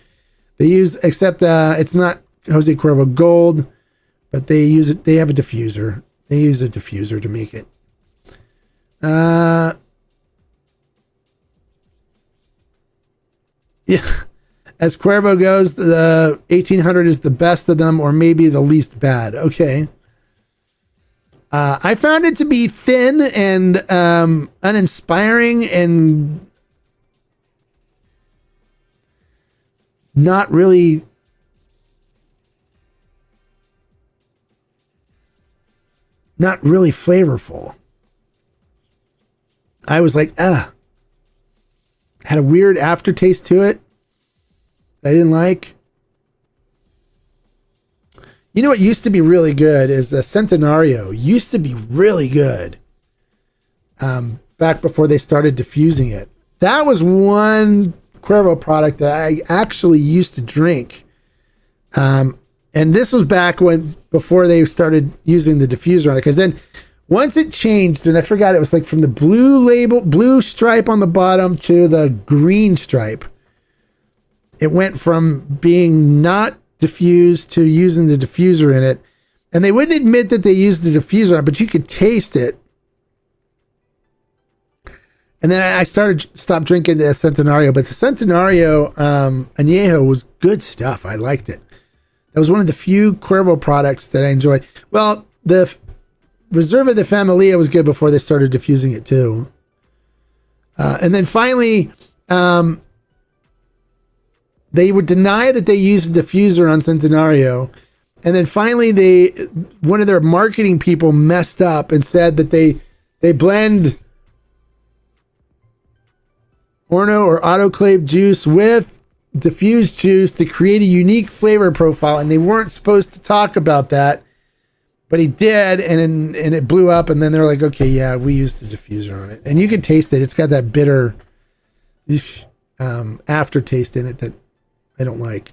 They use, except it's not Jose Cuervo Gold, but they use it. They have a diffuser. They use a diffuser to make it. Yeah. As Cuervo goes, the 1800 is the best of them, or maybe the least bad. Okay. I found it to be thin and uninspiring and not really flavorful. I was like, had a weird aftertaste to it I didn't like. You know what used to be really good is a Centenario. Used to be really good. Back before they started diffusing it. That was one Cuervo product that I actually used to drink. And And this was back before they started using the diffuser on it. Because then once it changed, and I forgot, it was like from the blue stripe on the bottom to the green stripe. It went from being not diffused to using the diffuser in it. And they wouldn't admit that they used the diffuser on it, but you could taste it. And then I stopped drinking the Centenario, but the Centenario Añejo was good stuff. I liked it. That was one of the few Cuervo products that I enjoyed. Well, the Reserva de Familia was good before they started diffusing it too. And then finally, they would deny that they used a diffuser on Centenario. And then finally, one of their marketing people messed up and said that they blend Horno or autoclave juice with diffused juice to create a unique flavor profile, and they weren't supposed to talk about that, but he did, and it blew up. And then they're like, okay, yeah, we used the diffuser on it, and you can taste it. It's got that bitter aftertaste in it that I don't like.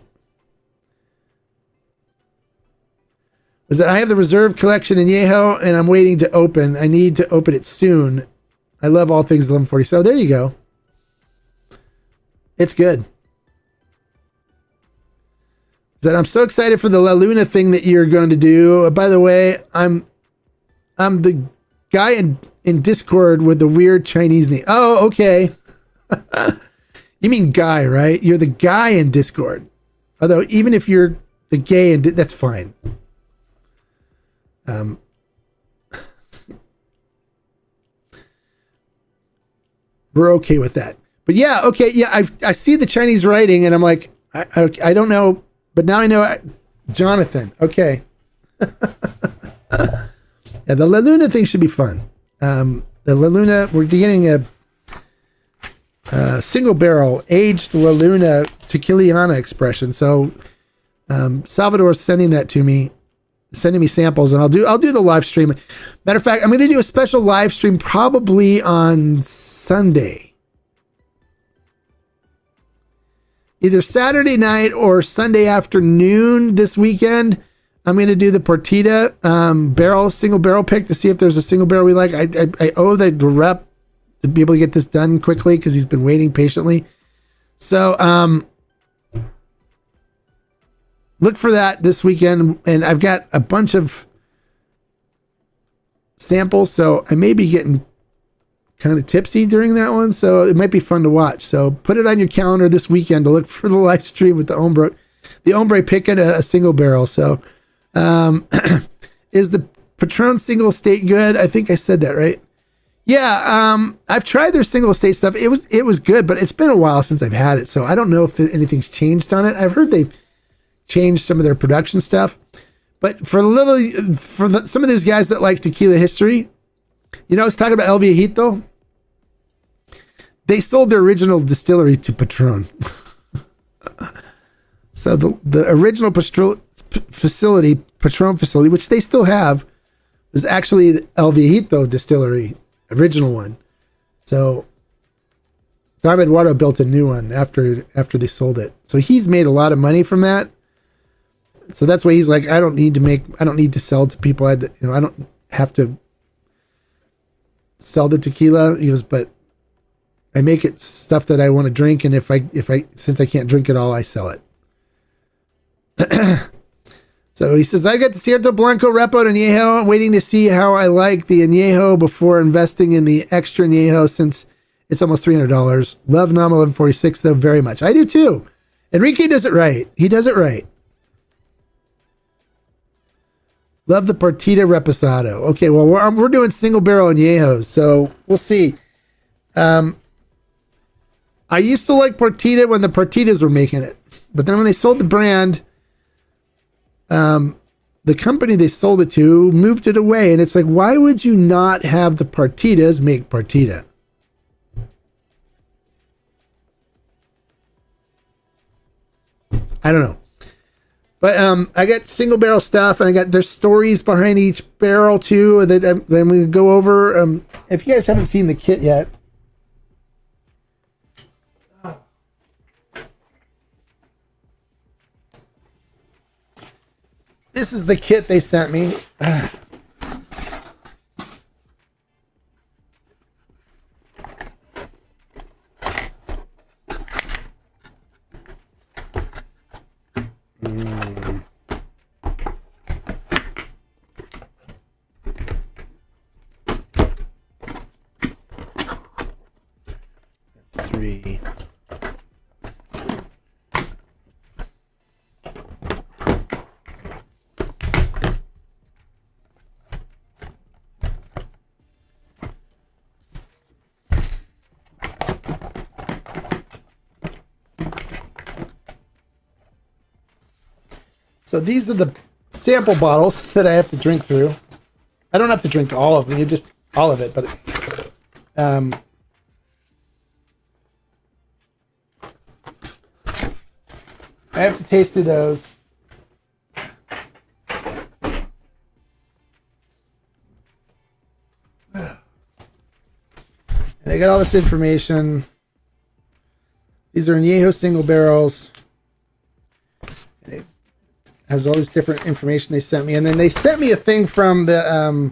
Was that I have the Reserve Collection Añejo, and I'm waiting to open. I need to open it soon. I love all things 1140. So there you go. It's good. That I'm so excited for the La Luna thing that you're going to do. By the way, I'm the guy in Discord with the weird Chinese name. Oh, okay. You mean guy, right? You're the guy in Discord. Although even if you're the gay, that's fine. We're okay with that. But yeah, okay, yeah, I see the Chinese writing, and I'm like, I don't know, but now I know Jonathan. Okay. Yeah, the La Luna thing should be fun. The La Luna, we're getting a single barrel aged La Luna Tequiliana expression. So Salvador's sending that to me, sending me samples, and I'll do the live stream. Matter of fact, I'm going to do a special live stream probably on Sunday. Either Saturday night or Sunday afternoon this weekend. I'm going to do the Partida single barrel pick to see if there's a single barrel we like. I owe the rep to be able to get this done quickly because he's been waiting patiently. So look for that this weekend. And I've got a bunch of samples, so I may be getting kind of tipsy during that one, so it might be fun to watch. So put it on your calendar this weekend to look for the live stream with the Hombre picking a single barrel. So is the Patron single estate good? I think I said that right. Yeah, I've tried their single estate stuff. It was good, but it's been a while since I've had it, so I don't know if anything's changed on it. I've heard they've changed some of their production stuff, but some of those guys that like tequila history, I was talking about El Viejito. They sold their original distillery to Patron. So the original Patron facility, which they still have, was actually the El Viejito distillery, original one. So Don Eduardo built a new one after they sold it. So he's made a lot of money from that. So that's why he's like, I don't need to sell to people. I don't have to sell the tequila. He goes, but I make it stuff that I want to drink, and since I can't drink it all, I sell it. So he says, I got the Cierto Blanco Repo Añejo. I'm waiting to see how I like the Añejo before investing in the extra Añejo, since it's almost $300. Love Nom 1146 though very much. I do too. Enrique does it right. He does it right. Love the Partida Reposado. Okay, well, we're doing single barrel Añejos, so we'll see. I used to like Partida when the Partidas were making it, but then when they sold the brand, the company they sold it to moved it away, and it's like, why would you not have the Partidas make Partida? I don't know. But I got single barrel stuff, and there's stories behind each barrel too that then we go over. If you guys haven't seen the kit yet, this is the kit they sent me. That's 3. So these are the sample bottles that I have to drink through. I don't have to drink all of them, you just all of it, but I have to taste through those. And I got all this information. These are Añejo single barrels. And it has all this different information they sent me. And then they sent me a thing from the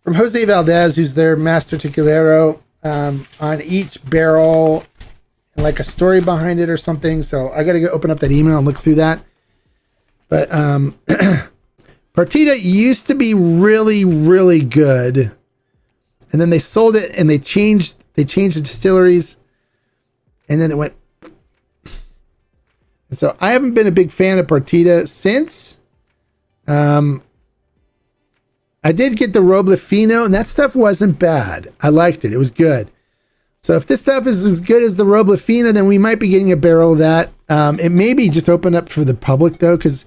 from Jose Valdez, who's their master tequilero, on each barrel, and like a story behind it or something. So I got to go open up that email and look through that. But Partida used to be really, really good. And then they sold it and they changed the distilleries. And then it went. And so I haven't been a big fan of Partida since. I did get the Roble Fino, and that stuff wasn't bad. I liked it. It was good. So if this stuff is as good as the Roble Fino, then we might be getting a barrel of that. It may be just open up for the public, though, because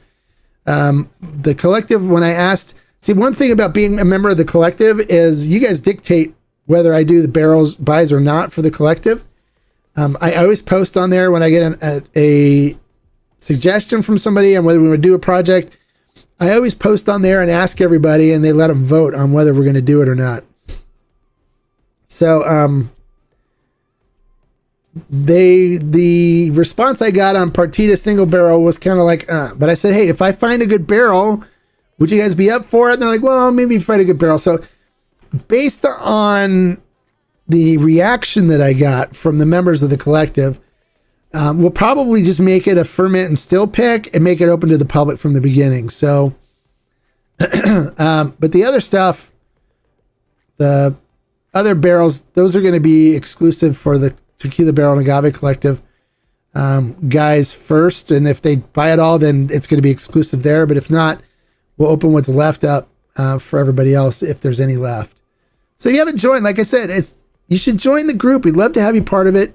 the collective, when I asked... See, one thing about being a member of the collective is you guys dictate whether I do the barrels buys or not for the collective. I always post on there when I get a suggestion from somebody on whether we would do a project. I always post on there and ask everybody, and they let them vote on whether we're going to do it or not. So the response I got on Partida single barrel was kind of like, but I said, hey, if I find a good barrel, would you guys be up for it? And they're like, well, maybe find a good barrel. So based on the reaction that I got from the members of the collective, we'll probably just make it a ferment and still pick and make it open to the public from the beginning. So, but the other stuff, the other barrels, those are going to be exclusive for the Tequila Barrel and Agave Collective guys first. And if they buy it all, then it's going to be exclusive there. But if not, we'll open what's left up for everybody else if there's any left. So you haven't joined, like I said, you should join the group. We'd love to have you part of it.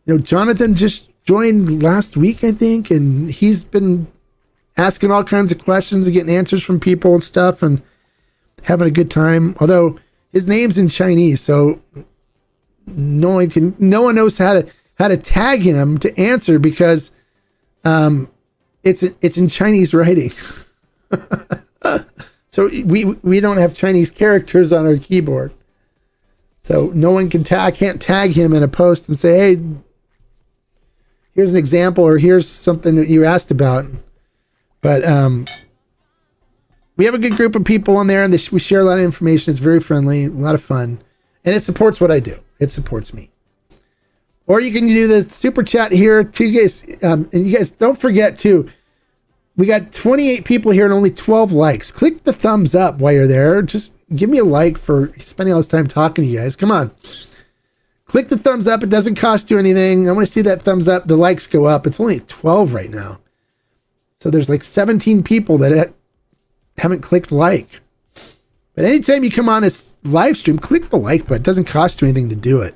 You know, Jonathan just joined last week, I think, and he's been asking all kinds of questions and getting answers from people and stuff and having a good time. Although his name's in Chinese, so no one knows how to tag him to answer because it's in Chinese writing. So we don't have Chinese characters on our keyboard. So no one can I can't tag him in a post and say, hey, here's an example, or here's something that you asked about. But we have a good group of people on there, and we share a lot of information. It's very friendly, a lot of fun, and it supports what I do. It supports me. Or you can do the super chat here to you guys, and you guys don't forget too. We got 28 people here and only 12 likes. Click the thumbs up while you're there. Just give me a like for spending all this time talking to you guys. Come on. Click the thumbs up. It doesn't cost you anything. I want to see that thumbs up. The likes go up. It's only 12 right now. So there's like 17 people that haven't clicked like. But anytime you come on this live stream, click the like button. It doesn't cost you anything to do it.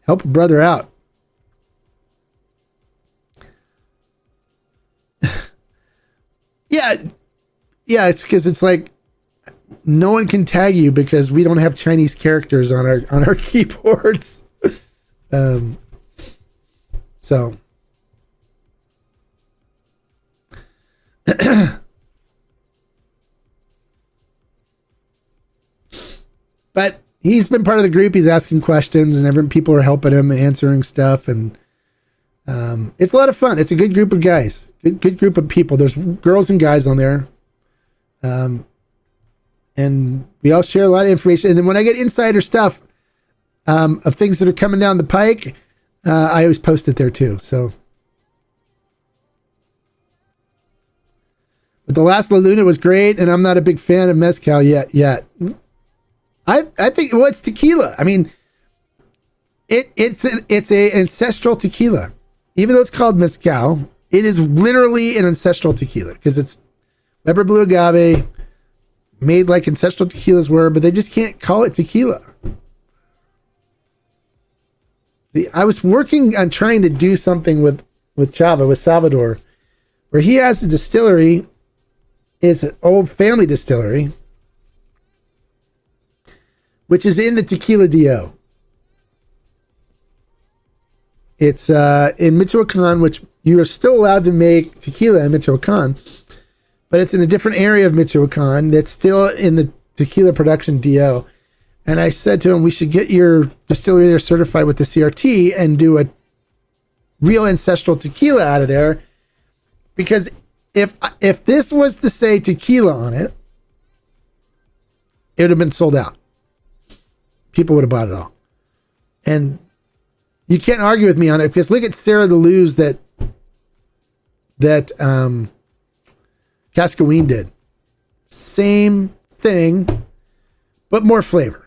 Help a brother out. Yeah, it's because it's like no one can tag you because we don't have Chinese characters on our keyboards. So but he's been part of the group. He's asking questions and people are helping him answering stuff. And It's a lot of fun. It's a good group of guys, good group of people. There's girls and guys on there. And we all share a lot of information. And then when I get insider stuff of things that are coming down the pike, I always post it there too. So, but the last La Luna was great, and I'm not a big fan of mezcal yet. I think, well, it's tequila. I mean, it's a ancestral tequila. Even though it's called mezcal, it is literally an ancestral tequila because it's Weber Blue Agave, made like ancestral tequilas were, but they just can't call it tequila. I was working on trying to do something with Salvador, where he has a distillery, is an old family distillery, which is in the Tequila DO. It's in Michoacan, which you are still allowed to make tequila in Michoacan, but it's in a different area of Michoacan that's still in the tequila production DO. And I said to him, we should get your distillery there certified with the CRT and do a real ancestral tequila out of there. Because if this was to say tequila on it, it would have been sold out. People would have bought it all. And you can't argue with me on it because look at Sarah the Luz that Cascaween did. Same thing, but more flavor.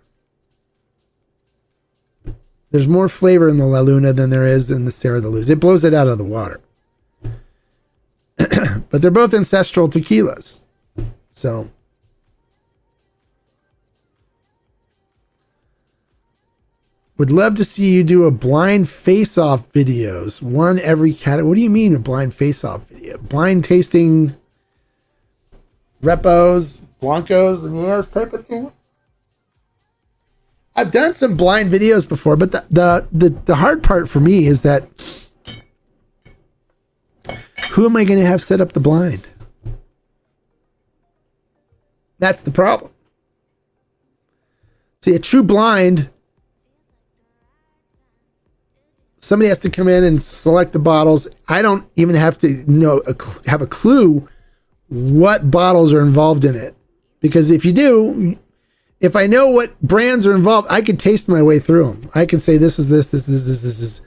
There's more flavor in the La Luna than there is in the Sarah the Luz. It blows it out of the water. But they're both ancestral tequilas. So would love to see you do a blind face-off videos. One every category. What do you mean a blind face-off video? Blind tasting repos, blancos, and Neos type of thing? I've done some blind videos before, but the hard part for me is that who am I going to have set up the blind? That's the problem. See, a true blind, somebody has to come in and select the bottles. I don't even have to have a clue what bottles are involved in it. Because if you do, if I know what brands are involved, I can taste my way through them. I can say this is this is.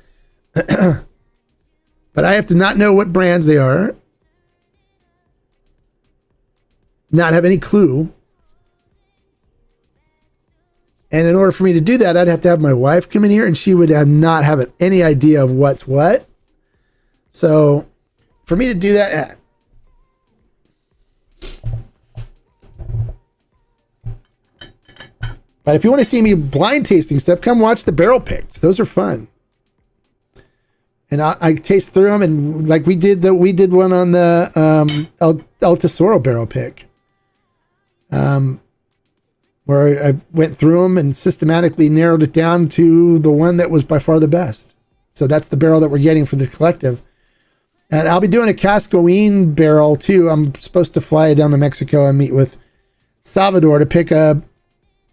But I have to not know what brands they are, not have any clue. And in order for me to do that, I'd have to have my wife come in here, and she would not have any idea of what's what. So for me to do that, but if you want to see me blind tasting stuff, come watch the barrel picks. Those are fun. And I taste through them, and like we did one on the El Tesoro barrel pick, where I went through them and systematically narrowed it down to the one that was by far the best. So that's the barrel that we're getting for the collective. And I'll be doing a Cascaween barrel too. I'm supposed to fly down to Mexico and meet with Salvador to pick a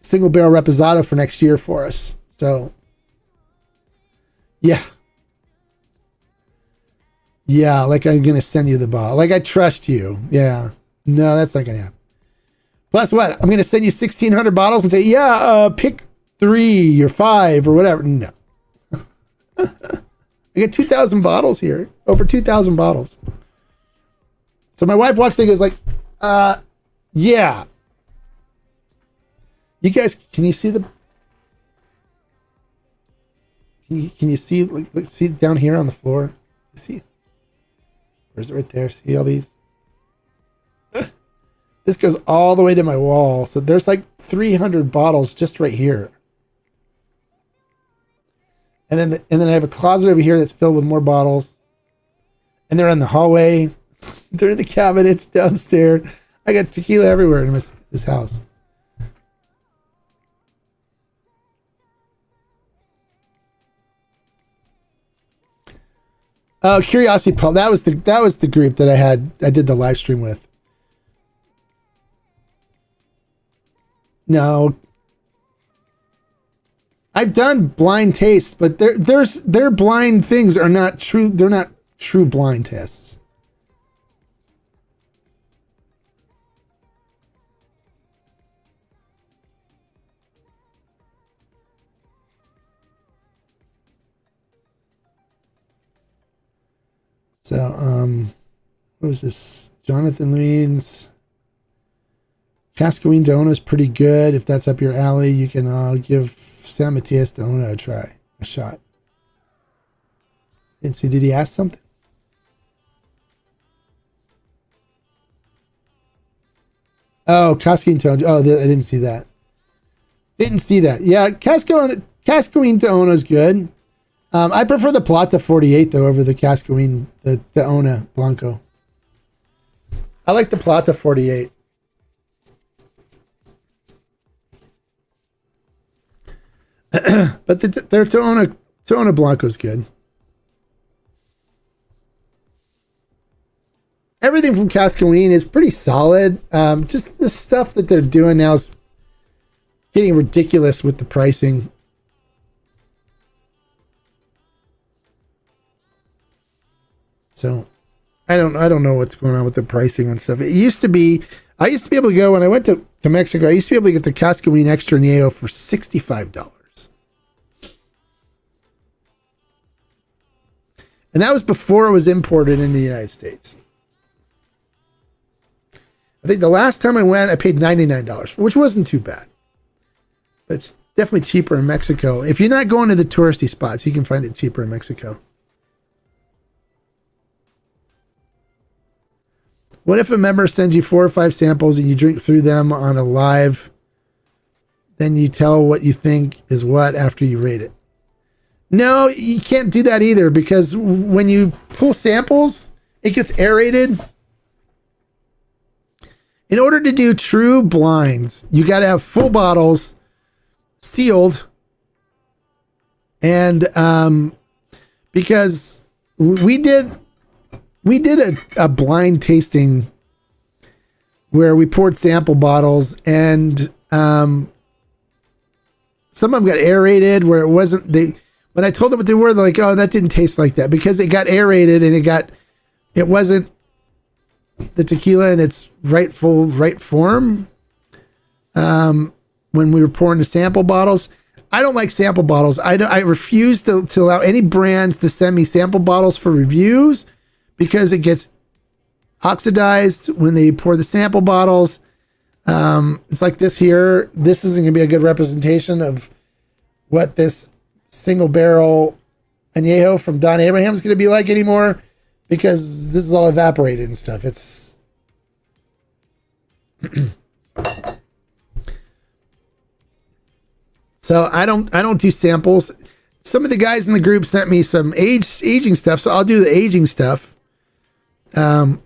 single barrel reposado for next year for us. So yeah, like I'm gonna send you the bottle. Like I trust you. Yeah, no, that's not gonna happen. Plus, what? I'm gonna send you 1,600 bottles and say, pick 3 or 5 or whatever. No, I got 2,000 bottles here, over 2,000 bottles. So my wife walks in and goes like, yeah. You guys, can you see can you see, like, see down here on the floor? See? Where's it right there? See all these? This goes all the way to my wall. So there's like 300 bottles just right here. And then I have a closet over here that's filled with more bottles. And they're in the hallway. They're in the cabinets downstairs. I got tequila everywhere in this house. Oh, Curiosity Pulp. That was the group that I did the live stream with. No. I've done blind tastes, but their blind things are not true. They're not true blind tests. So, what was this? Jonathan Lean's Cascaween Dona is pretty good. If that's up your alley, you can give San Matias Dona a shot. Didn't see, did he ask something? Oh, Cascaween Dona. Oh, I didn't see that. Didn't see that. Yeah, Cascaween Dona is good. I prefer the Plata 48 though over the Cascaween, the Dona Blanco. I like the Plata 48. But their Dona Blanco is good. Everything from Cascaween is pretty solid. Just the stuff that they're doing now is getting ridiculous with the pricing. So I don't know what's going on with the pricing on stuff. It used to be, I used to be able to go when I went to Mexico, I used to be able to get the Cascaween Extra Añejo for $65. And that was before it was imported into the United States. I think the last time I went, I paid $99, which wasn't too bad. But it's definitely cheaper in Mexico. If you're not going to the touristy spots, you can find it cheaper in Mexico. What if a member sends you 4 or 5 samples and you drink through them on a live, then you tell what you think is what after you rate it? No, you can't do that either, because when you pull samples, it gets aerated. In order to do true blinds, you got to have full bottles sealed. And because we did a blind tasting where we poured sample bottles, and some of them got aerated where it wasn't, when I told them what they were, they're like, oh, that didn't taste like that, because it got aerated and it wasn't the tequila in its right form. When we were pouring the sample bottles, I don't like sample bottles. I refuse to allow any brands to send me sample bottles for reviews, because it gets oxidized when they pour the sample bottles. It's like this here. This isn't going to be a good representation of what this single barrel añejo from Don Abraham is going to be like anymore, because this is all evaporated and stuff. It's so I don't do samples. Some of the guys in the group sent me some aging stuff, so I'll do the aging stuff. And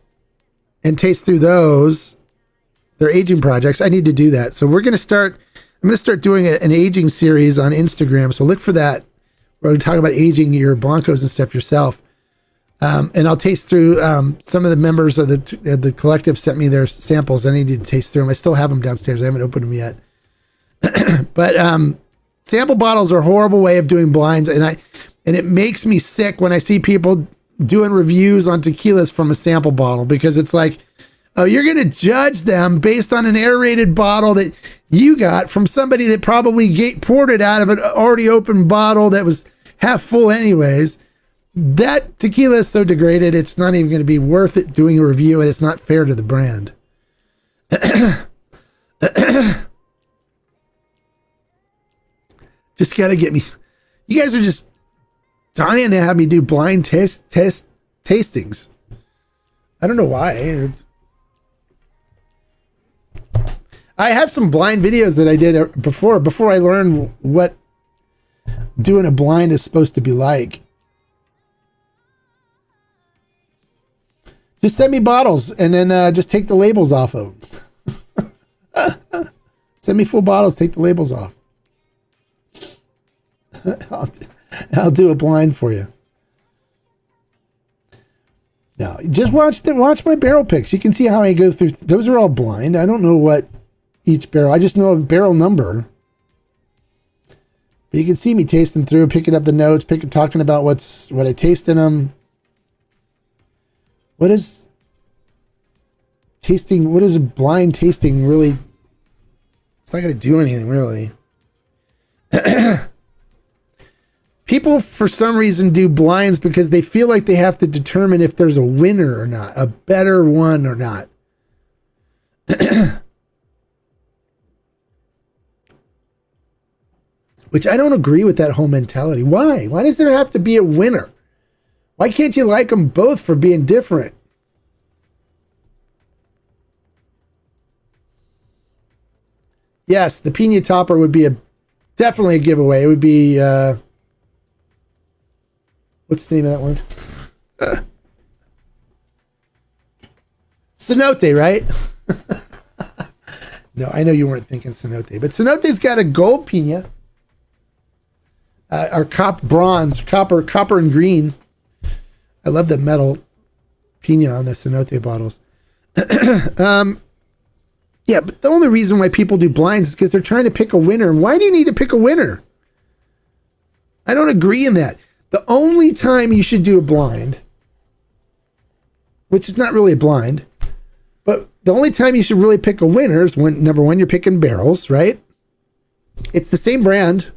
taste through those. They're aging projects. I need to do that. So I'm going to start doing an aging series on Instagram. So look for that. We're going to talk about aging your Blancos and stuff yourself. And I'll taste through, some of the members of the collective sent me their samples. I need to taste through them. I still have them downstairs. I haven't opened them yet. But, sample bottles are a horrible way of doing blinds. And it makes me sick when I see people doing reviews on tequilas from a sample bottle, because it's like, oh, you're going to judge them based on an aerated bottle that you got from somebody that probably poured it out of an already open bottle that was half full anyways. That tequila is so degraded, it's not even going to be worth it doing a review, and it's not fair to the brand. Just got to get me. You guys are just dying to have me do blind tastings. I don't know why. I have some blind videos that I did before I learned what doing a blind is supposed to be like. Just send me bottles and then just take the labels off of them. Send me full bottles, take the labels off. I'll do a blind for you. No, just watch my barrel picks. You can see how I go through. Those are all blind. I don't know what each barrel. I just know a barrel number. But you can see me tasting through, picking up the notes, talking about what I taste in them. What is a blind tasting really? It's not going to do anything really. People, for some reason, do blinds because they feel like they have to determine if there's a winner or not, a better one or not. Which I don't agree with that whole mentality. Why? Why does there have to be a winner? Why can't you like them both for being different? Yes, the Pina Topper would be definitely a giveaway. It would be, what's the name of that one? Cenote, right? No, I know you weren't thinking Cenote, but Cenote's got a gold Pina. Or bronze, copper and green. I love the metal Pina on the Cenote bottles. Yeah, but the only reason why people do blinds is because they're trying to pick a winner. And why do you need to pick a winner? I don't agree in that. The only time you should do a blind, which is not really a blind, but the only time you should really pick a winner is when, number one, you're picking barrels, right? It's the same brand,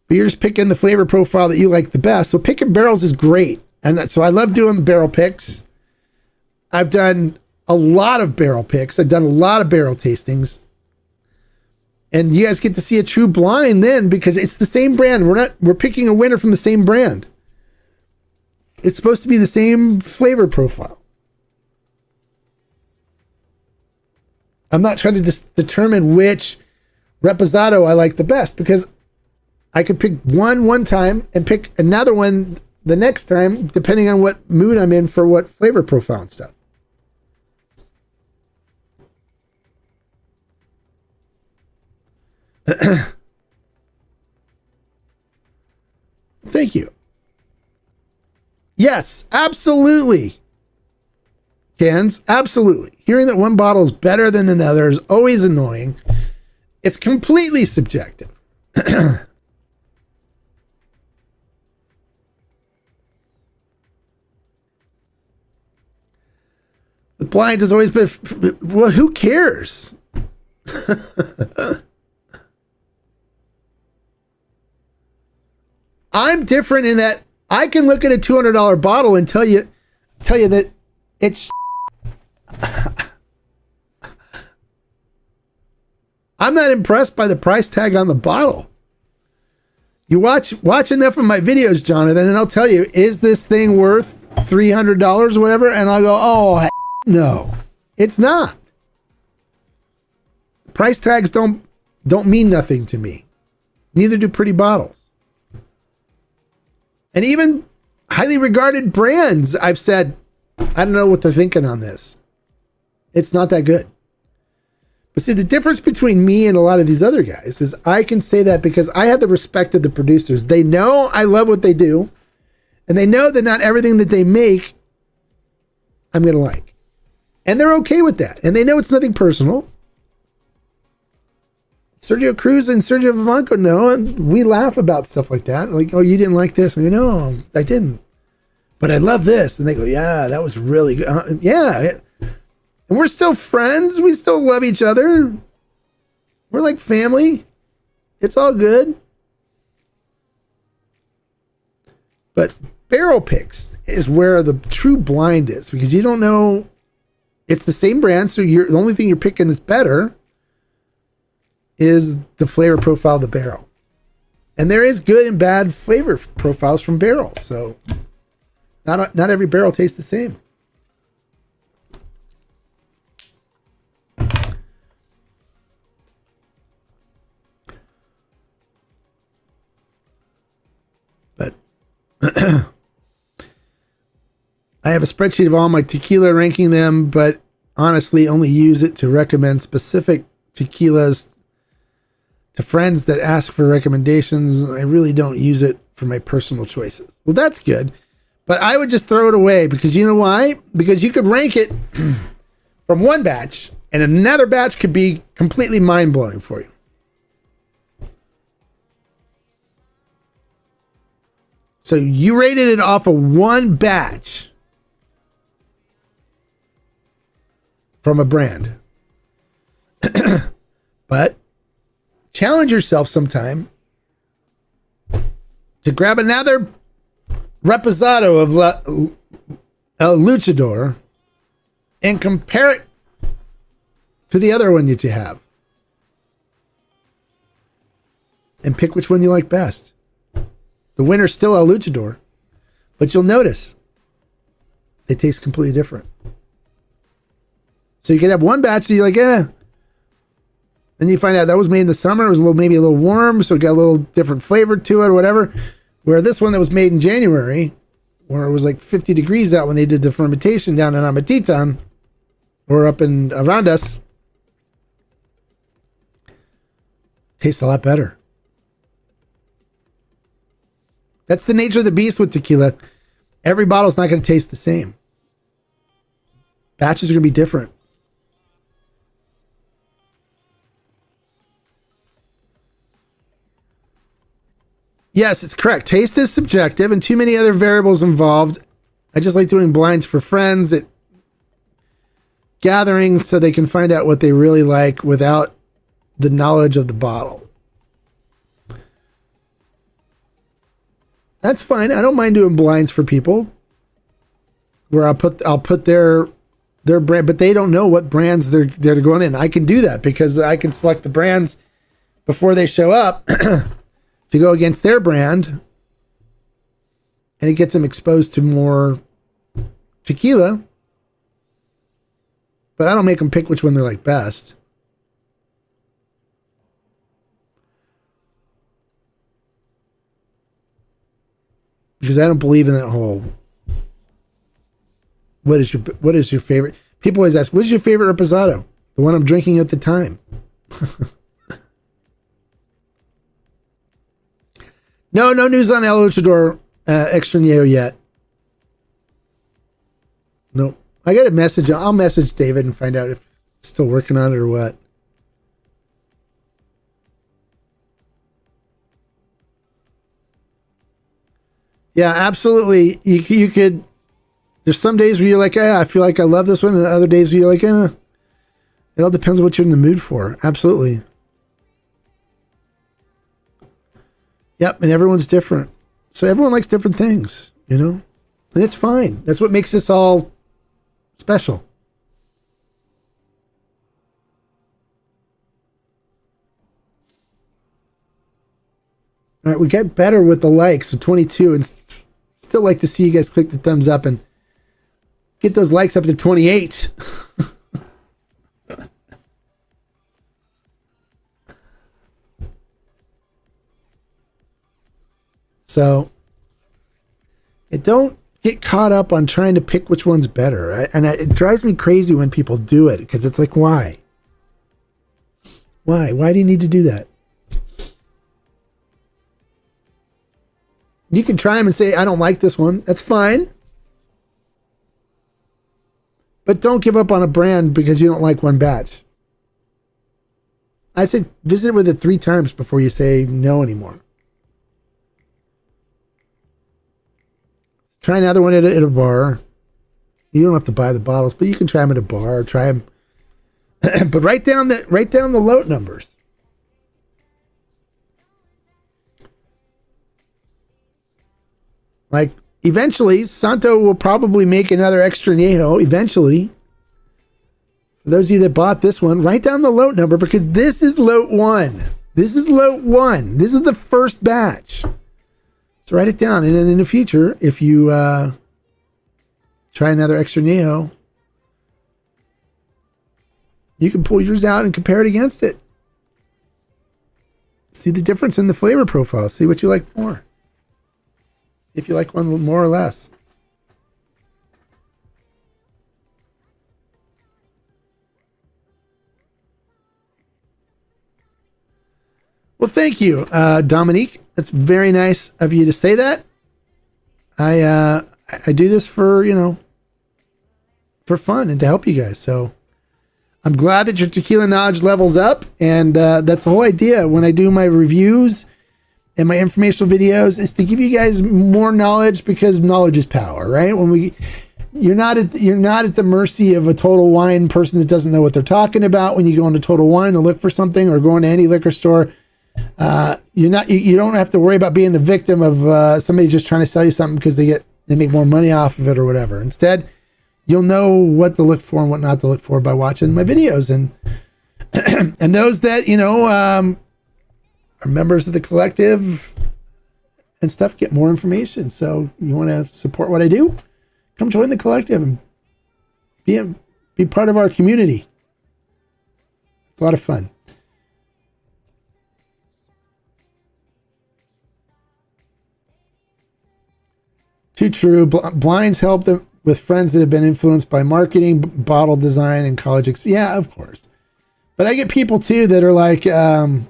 but you're just picking the flavor profile that you like the best. So picking barrels is great. And so I love doing barrel picks. I've done a lot of barrel picks. I've done a lot of barrel tastings. And you guys get to see a true blind then because it's the same brand. We're picking a winner from the same brand. It's supposed to be the same flavor profile. I'm not trying to determine which reposado I like the best because I could pick one time and pick another one the next time, depending on what mood I'm in for what flavor profile and stuff. Thank you. Yes, absolutely. Cans, absolutely. Hearing that one bottle is better than another is always annoying. It's completely subjective. The blinds has always been, well, who cares? I'm different in that I can look at a $200 bottle and tell you that it's I'm not impressed by the price tag on the bottle. You watch enough of my videos, Jonathan, and I'll tell you, is this thing worth $300 or whatever? And I'll go, oh, no, it's not. Price tags don't mean nothing to me. Neither do pretty bottles. And even highly regarded brands, I've said, I don't know what they're thinking on this. It's not that good. But see, the difference between me and a lot of these other guys is I can say that because I have the respect of the producers. They know I love what they do. And they know that not everything that they make, I'm going to like. And they're okay with that. And they know it's nothing personal. Sergio Cruz and Sergio Vivanco know, and we laugh about stuff like that. Like, oh, you didn't like this. I go, no, I didn't. But I love this. And they go, yeah, that was really good. Yeah. And we're still friends. We still love each other. We're like family. It's all good. But barrel picks is where the true blind is because you don't know. It's the same brand. So the only thing you're picking that's better is the flavor profile of the barrel. And there is good and bad flavor profiles from barrels. So not every barrel tastes the same. But I have a spreadsheet of all my tequila, ranking them, but honestly only use it to recommend specific tequilas to friends that ask for recommendations. I really don't use it for my personal choices. Well, that's good. But I would just throw it away because you know why? Because you could rank it from one batch and another batch could be completely mind-blowing for you. So you rated it off of one batch from a brand. But challenge yourself sometime to grab another reposado of El Luchador and compare it to the other one that you have. And pick which one you like best. The winner's still El Luchador, but you'll notice they taste completely different. So you could have one batch that you're like, eh. Then you find out that was made in the summer. It was maybe a little warm, so it got a little different flavor to it or whatever. Where this one that was made in January, where it was like 50 degrees out when they did the fermentation down in Amatitan, or up in around us, tastes a lot better. That's the nature of the beast with tequila. Every bottle's not going to taste the same. Batches are going to be different. Yes, it's correct. Taste is subjective and too many other variables involved. I just like doing blinds for friends at gatherings so they can find out what they really like without the knowledge of the bottle. That's fine. I don't mind doing blinds for people where I'll put their brand, but they don't know what brands they're going in. I can do that because I can select the brands before they show up to go against their brand, and it gets them exposed to more tequila. But I don't make them pick which one they like best. Because I don't believe in that whole what is your favorite? People always ask, what is your favorite reposado? The one I'm drinking at the time. No news on El Luchador Extra Neo yet. Nope. I got a message. I'll message David and find out if he's still working on it or what. Yeah, absolutely. You could. There's some days where you're like, I feel like I love this one, and other days where you're like, It all depends on what you're in the mood for. Absolutely. Yep, and everyone's different. So everyone likes different things, you know? And it's fine. That's what makes this all special. All right, we get better with the likes. So 22, and still like to see you guys click the thumbs up and get those likes up to 28. So, don't get caught up on trying to pick which one's better. It drives me crazy when people do it, because it's like, why? Why? Why do you need to do that? You can try them and say, I don't like this one. That's fine. But don't give up on a brand because you don't like one batch. I say visit with it 3 times before you say no anymore. Try another one at a bar. You don't have to buy the bottles, but you can try them at a bar. Try them, but write down the load numbers. Like eventually, Santo will probably make another extra añejo. Eventually, for those of you that bought this one, write down the load number because this is load 1. This is load 1. This is the first batch. So write it down, and then in the future, if you try another extra añejo, you can pull yours out and compare it against it. See the difference in the flavor profile. See what you like more. If you like one more or less. Well, thank you, Dominique. That's very nice of you to say that. I do this for, for fun and to help you guys. So I'm glad that your tequila knowledge levels up. And that's the whole idea. When I do my reviews and my informational videos is to give you guys more knowledge, because knowledge is power, right? You're not at the mercy of a Total Wine person that doesn't know what they're talking about. When you go into Total Wine to look for something, or go into any liquor store, you don't have to worry about being the victim of somebody just trying to sell you something because they make more money off of it or whatever. Instead, you'll know what to look for and what not to look for by watching my videos. And and those that are members of the collective and stuff get more information. So you want to support what I do? Come join the collective and be part of our community. It's a lot of fun. Too true. Blinds help them with friends that have been influenced by marketing, bottle design, and college. Yeah, of course. But I get people too that are like, I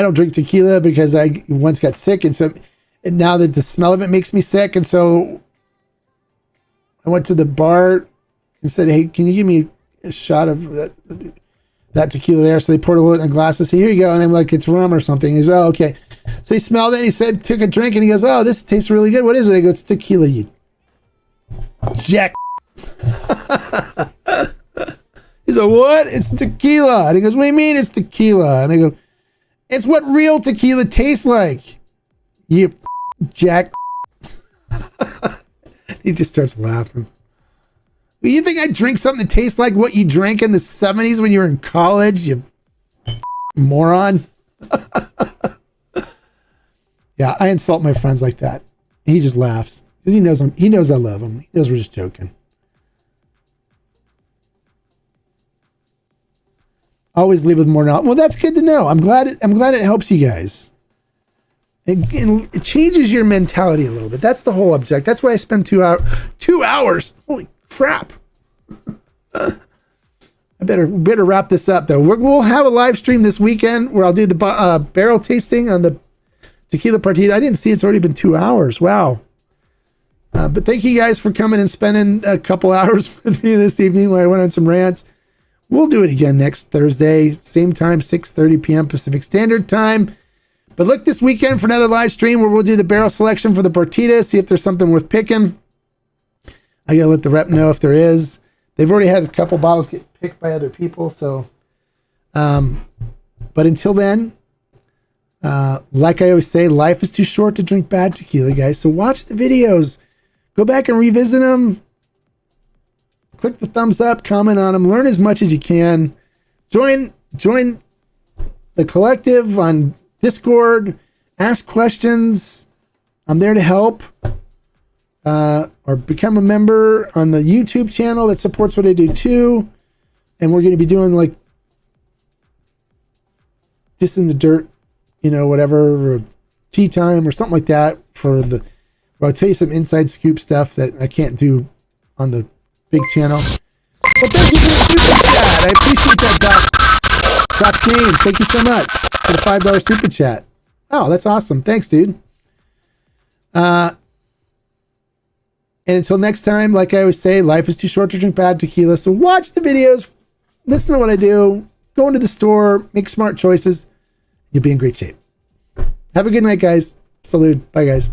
don't drink tequila because I once got sick, and now that the smell of it makes me sick, and so I went to the bar and said, "Hey, can you give me a shot of that tequila there?" So they poured a little in a glass and said, "Here you go." And I'm like, "It's rum or something." He goes, "Oh, okay." So he smelled it. And he took a drink, and he goes, "Oh, this tastes really good. What is it?" I go, "It's tequila, you jack." He's like, "What? It's tequila." And he goes, "What do you mean it's tequila?" And I go, "It's what real tequila tastes like, you jack." He just starts laughing. You think I drink something that tastes like what you drank in the 70s when you were in college, you moron? Yeah, I insult my friends like that. He just laughs because he knows I love him. He knows we're just joking. Always leave with more knowledge. Well, that's good to know. I'm glad it helps you guys. It changes your mentality a little bit. That's the whole object. That's why I spend 2 hours. Holy crap. I better wrap this up though. We'll have a live stream this weekend where I'll do the barrel tasting on the Tequila Partida. I didn't see it's already been 2 hours. Wow. But thank you guys for coming and spending a couple hours with me this evening where I went on some rants. We'll do it again next Thursday, same time, 6:30 p.m. Pacific Standard Time. But look this weekend for another live stream where we'll do the barrel selection for the Partida, see if there's something worth picking. I gotta let the rep know if there is. They've already had a couple bottles get picked by other people, so. But until then, like I always say, life is too short to drink bad tequila, guys. So watch the videos, go back and revisit them. Click the thumbs up, comment on them, learn as much as you can. Join the collective on Discord, ask questions. I'm there to help. Or become a member on the YouTube channel that supports what I do too. And we're going to be doing like this in the dirt, whatever, or tea time or something like that where I'll tell you some inside scoop stuff that I can't do on the big channel. But thank you for the super chat. I appreciate that, Doc James. Thank you so much for the $5 super chat. Oh, that's awesome. Thanks, dude. And until next time, like I always say, life is too short to drink bad tequila. So watch the videos, listen to what I do, go into the store, make smart choices. You'll be in great shape. Have a good night, guys. Salute. Bye, guys.